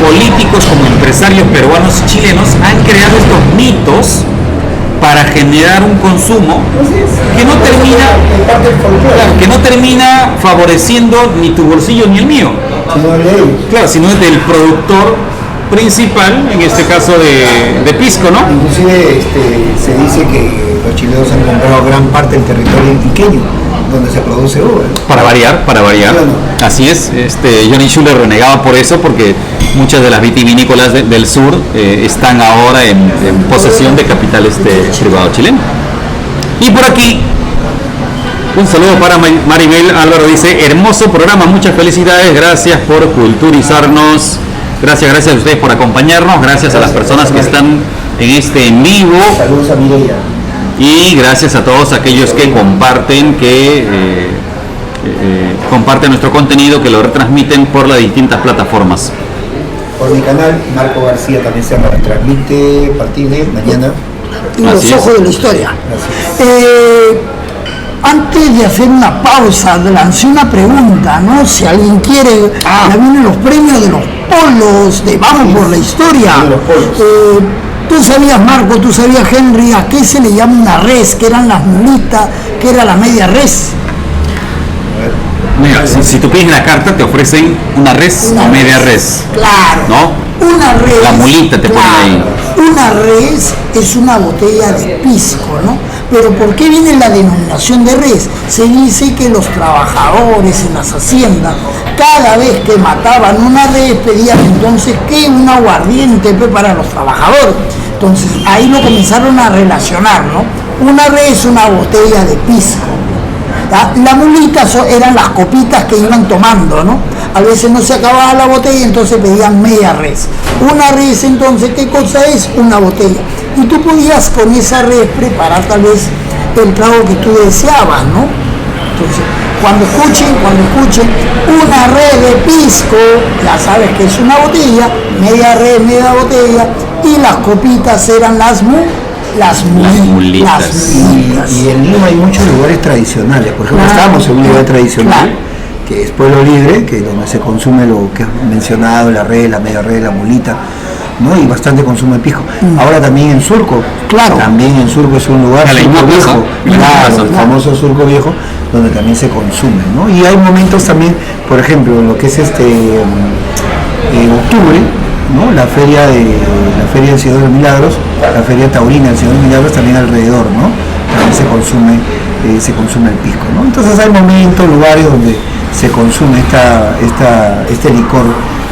políticos como empresarios peruanos y chilenos han creado estos mitos para generar un consumo que no termina favoreciendo ni tu bolsillo ni el mío. Claro, sino es del productor principal, en este caso de pisco, ¿no? Inclusive se dice que los chilenos han comprado gran parte del territorio iquiqueño, donde se produce uva. Para variar. Así es. Johnny Schuller renegaba por eso, porque muchas de las vitivinícolas del sur están ahora en posesión de capital privado chileno. Y por aquí, un saludo para Maribel Álvaro, dice, hermoso programa, muchas felicidades, gracias por culturizarnos, gracias a ustedes por acompañarnos, gracias a las personas que están en vivo. Saludos a Mireia. Y gracias a todos aquellos que comparten, que comparten nuestro contenido, que lo retransmiten por las distintas plataformas. Por mi canal, Marco García también se transmite a partir de mañana. Y los Así es. ojos de la historia. Así Antes de hacer una pausa, lancé una pregunta, ¿no? Si alguien quiere, ya vienen los premios de los polos, de Vamos por la Historia. Sí, los polos. Tú sabías, Marco, tú sabías, Henry, ¿a qué se le llama una res? ¿Qué eran las mulitas? ¿Qué era la media res? Mira, si tú pides la carta, te ofrecen una res o media res. Claro. ¿No? Una res. La mulita te ponen ahí. Una res es una botella de pisco, ¿no? Pero ¿por qué viene la denominación de res? Se dice que los trabajadores en las haciendas, cada vez que mataban una res, pedían entonces que un aguardiente para los trabajadores. Entonces ahí lo comenzaron a relacionar, ¿no? Una res, una botella de pisco. La mulita eran las copitas que iban tomando, ¿no? A veces no se acababa la botella, entonces pedían media res. Una res, entonces, ¿qué cosa es? Una botella. Y tú podías con esa res preparar tal vez el trago que tú deseabas, ¿no? Entonces, cuando escuchen una res de pisco, ya sabes que es una botella, media res, media botella, y las copitas eran las mulitas. Y en Lima hay muchos lugares tradicionales. Por ejemplo, Claro, estamos en un lugar tradicional, claro, que es Pueblo Libre, que es donde se consume lo que has mencionado, la red, la media red, la mulita, ¿no? Y bastante consumo de pisco. Ahora también en Surco, Claro. también en Surco es un lugar, A la Surco misma Viejo, plaza, en la misma claro, plaza. el famoso Surco Viejo, donde también se consume, ¿no? Y hay momentos también, por ejemplo, en lo que es en octubre, ¿no? La feria del Señor de los Milagros, la feria taurina del Señor de los Milagros también alrededor, ¿no? También se consume el pisco, ¿no? Entonces hay momentos, lugares donde se consume este licor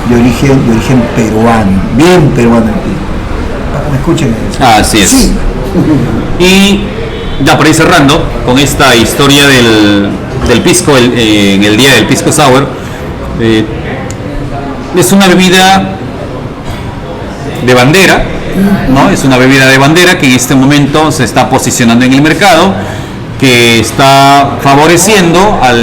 de origen peruano, bien peruano el pisco. Para que me escuchen. Así es. Sí, Y ya por ahí cerrando con esta historia del pisco, en el día del pisco sour, es una bebida de bandera, ¿no? Es una bebida de bandera que en este momento se está posicionando en el mercado, que está favoreciendo a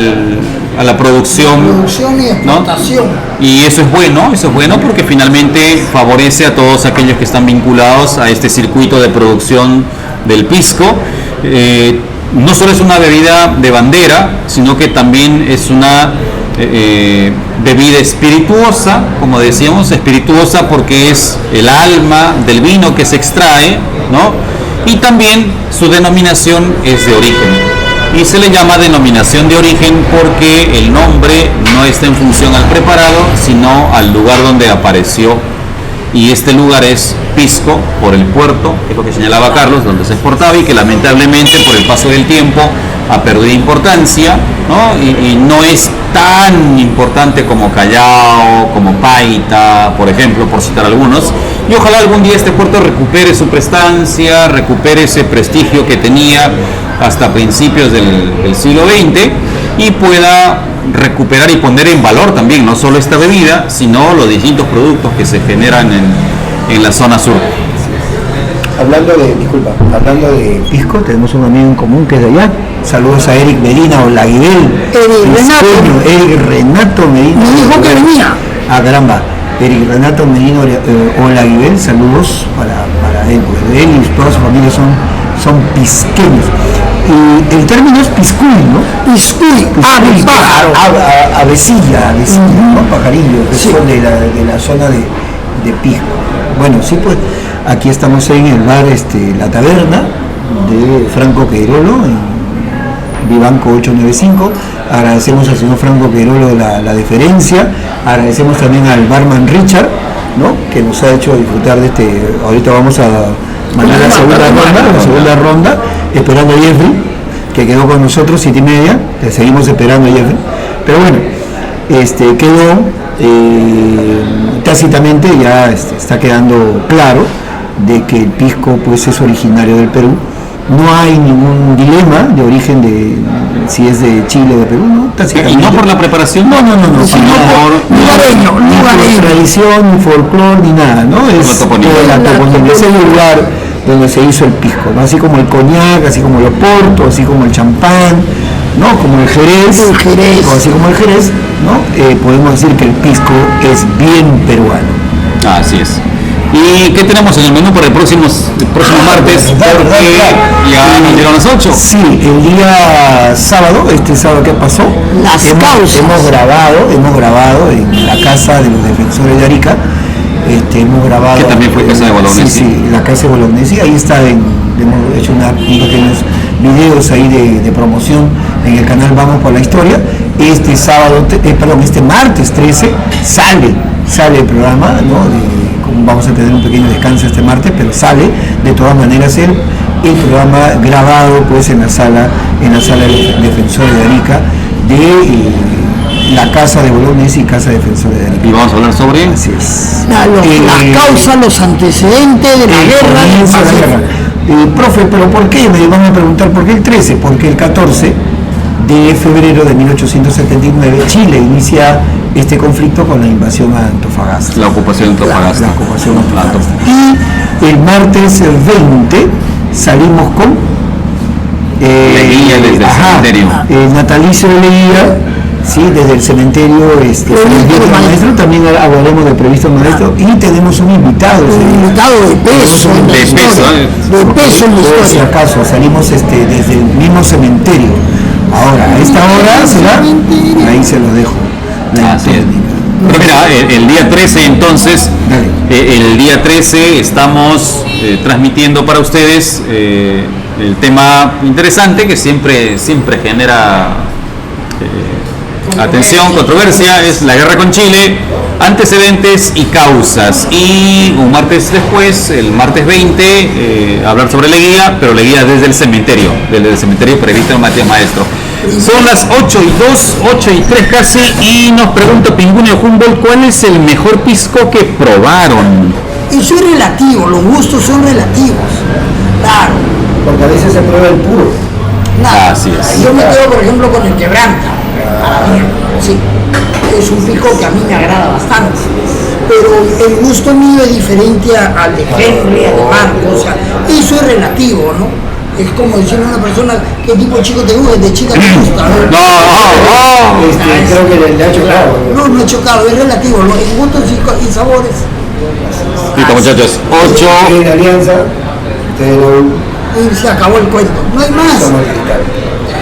la producción, producción y ¿no? exportación. Y eso es bueno porque finalmente favorece a todos aquellos que están vinculados a este circuito de producción del pisco. No solo es una bebida de bandera, sino que también es una bebida espirituosa, como decíamos, espirituosa porque es el alma del vino que se extrae, ¿no? Y también su denominación es de origen. Y se le llama denominación de origen porque el nombre no está en función al preparado, sino al lugar donde apareció. Y este lugar es Pisco, por el puerto, que es lo que señalaba Carlos, donde se exportaba y que lamentablemente por el paso del tiempo ha perdido importancia, ¿no? Y no es tan importante como Callao, como Paita, por ejemplo, por citar algunos. Y ojalá algún día este puerto recupere su prestancia, recupere ese prestigio que tenía hasta principios del siglo XX y pueda recuperar y poner en valor también no solo esta bebida, sino los distintos productos que se generan en la zona sur. Hablando de pisco, tenemos un amigo en común que es de allá. Saludos a Eric Medina Olaguibel. Eric Renato Medina. Me dijo que venía. Ah, caramba. Eric Renato Medina Olaguibel, saludos para él, porque él y toda su familia son pisqueños. Y el término es piscuy, ¿no? Piscuy, ave, pájaro. Avecilla, ¿no? Pajarillo, que son de la zona de Pisco. Bueno, sí, pues aquí estamos en el bar La Taberna de Franco Queirolo, en Vivanco 895. Agradecemos al señor Franco Queirolo la deferencia. Agradecemos también al barman Richard, ¿no? Que nos ha hecho disfrutar de ahorita vamos a mandar la segunda ronda, esperando a Jeffrey, que quedó con nosotros 7:30, le seguimos esperando a Jeffrey, pero bueno, quedó tácitamente, ya está quedando claro de que el pisco pues es originario del Perú. No hay ningún dilema de origen de si es de Chile o de Perú, ¿no? Y no por la preparación, no, Sino ni tradición, ni folclore, ni nada, ¿no? Es la toponimia, es el lugar donde se hizo el pisco, ¿no? Así como el coñac, así como el oporto, así como el champán, ¿no? Como el Jerez, o así como el Jerez, ¿no? Podemos decir que el pisco es bien peruano. Así es. ¿Y qué tenemos en el menú para el próximo martes? Porque ya nos dieron las 8. Sí, el día sábado, este sábado que pasó, hemos grabado en la casa de los defensores de Arica. Hemos grabado. Que también fue casa de Bolognesi. Sí, la casa de Bolognesi. Ahí está, hemos hecho unos pequeños videos ahí de promoción en el canal Vamos por la Historia. Este martes 13 sale el programa, ¿no? Vamos a tener un pequeño descanso este martes, pero sale de todas maneras el programa grabado pues en la sala de los defensores de Arica de la casa de Bolognesi y casa defensores de Arica. Y vamos a hablar sobre así es. La causa, los antecedentes de la guerra. Profe, pero ¿por qué? Me van a preguntar por qué el 13, porque el 14 de febrero de 1879 Chile inicia este conflicto con la invasión a Antofagasta. La ocupación de Antofagasta. La ocupación de Antofagasta. Y el martes 20 salimos con Leguía desde el cementerio. Natalicio de Leguía, sí, desde el cementerio maestro. También hablaremos del previsto maestro y tenemos un invitado. Un invitado de peso. De peso en la historia. Por si acaso, salimos desde el mismo cementerio. Ahora, a esta hora será, ahí se lo dejo. Así es. Pero mira, el día 13 entonces, el día 13 estamos transmitiendo para ustedes el tema interesante que siempre genera atención, controversia, es la guerra con Chile, antecedentes y causas. Y un martes después, el martes 20, hablar sobre Leguía, pero Leguía desde el cementerio Previsto Matías Maestro. Son las 8:02, 8:03 casi, y nos pregunta Pingüino Humboldt, ¿cuál es el mejor pisco que probaron? Eso es relativo, los gustos son relativos. Claro. Porque a veces se prueba el puro. Claro. Así es. Yo me quedo, por ejemplo, con el Quebranta. Para mí, sí. Es un pisco que a mí me agrada bastante. Pero el gusto mío es diferente al de Henry, al de Marco. O sea, eso es relativo, ¿no? Es como decirle a una persona qué tipo de chico te gusta, de chica te gusta. No. Creo que le ha chocado. No he chocado, es relativo, los gustos y sabores. Listo, muchachos, 8. En alianza, Y se acabó el cuento, no hay más.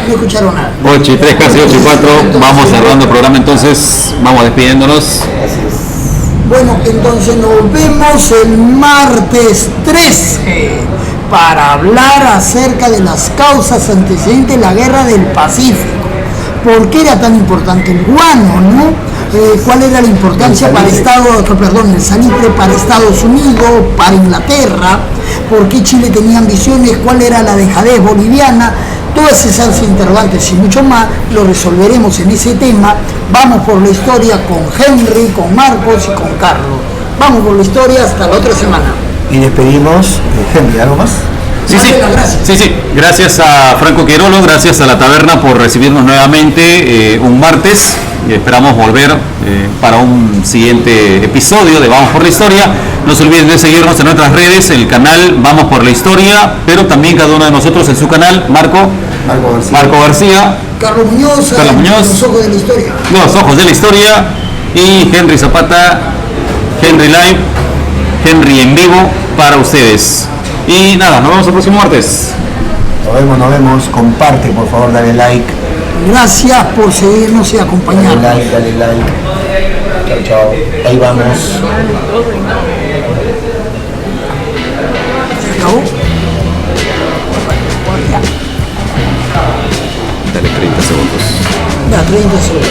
No escucharon nada. 8:03 casi 8:04, vamos cerrando el programa entonces, vamos despidiéndonos. Bueno, entonces nos vemos el martes 13 para hablar acerca de las causas antecedentes de la guerra del Pacífico. ¿Por qué era tan importante el guano, no? ¿Cuál era la importancia para el salitre para Estados Unidos, para Inglaterra? ¿Por qué Chile tenía ambiciones? ¿Cuál era la dejadez boliviana? Todas esas interrogantes y mucho más lo resolveremos en ese tema. Vamos por la historia con Henry, con Marcos y con Carlos. Vamos por la historia hasta la otra semana. Y despedimos, Henry, ¿algo más? Sí. Gracias a Franco Queirolo, gracias a la taberna por recibirnos nuevamente un martes. Esperamos volver para un siguiente episodio de Vamos por la Historia. No se olviden de seguirnos en nuestras redes, el canal Vamos por la Historia, pero también cada uno de nosotros en su canal, Marco García, Carlos Muñoz, Los Ojos de la Historia. Los Ojos de la Historia, y Henry Zapata, Henry Live, Henry en vivo para ustedes. Y nada, nos vemos el próximo martes. Nos vemos. Comparte, por favor, dale like. Gracias por seguirnos y acompañarnos. Dale like. Chao. Ahí vamos. ¿Se acabó? Dale 30 segundos. Ya, 30 segundos.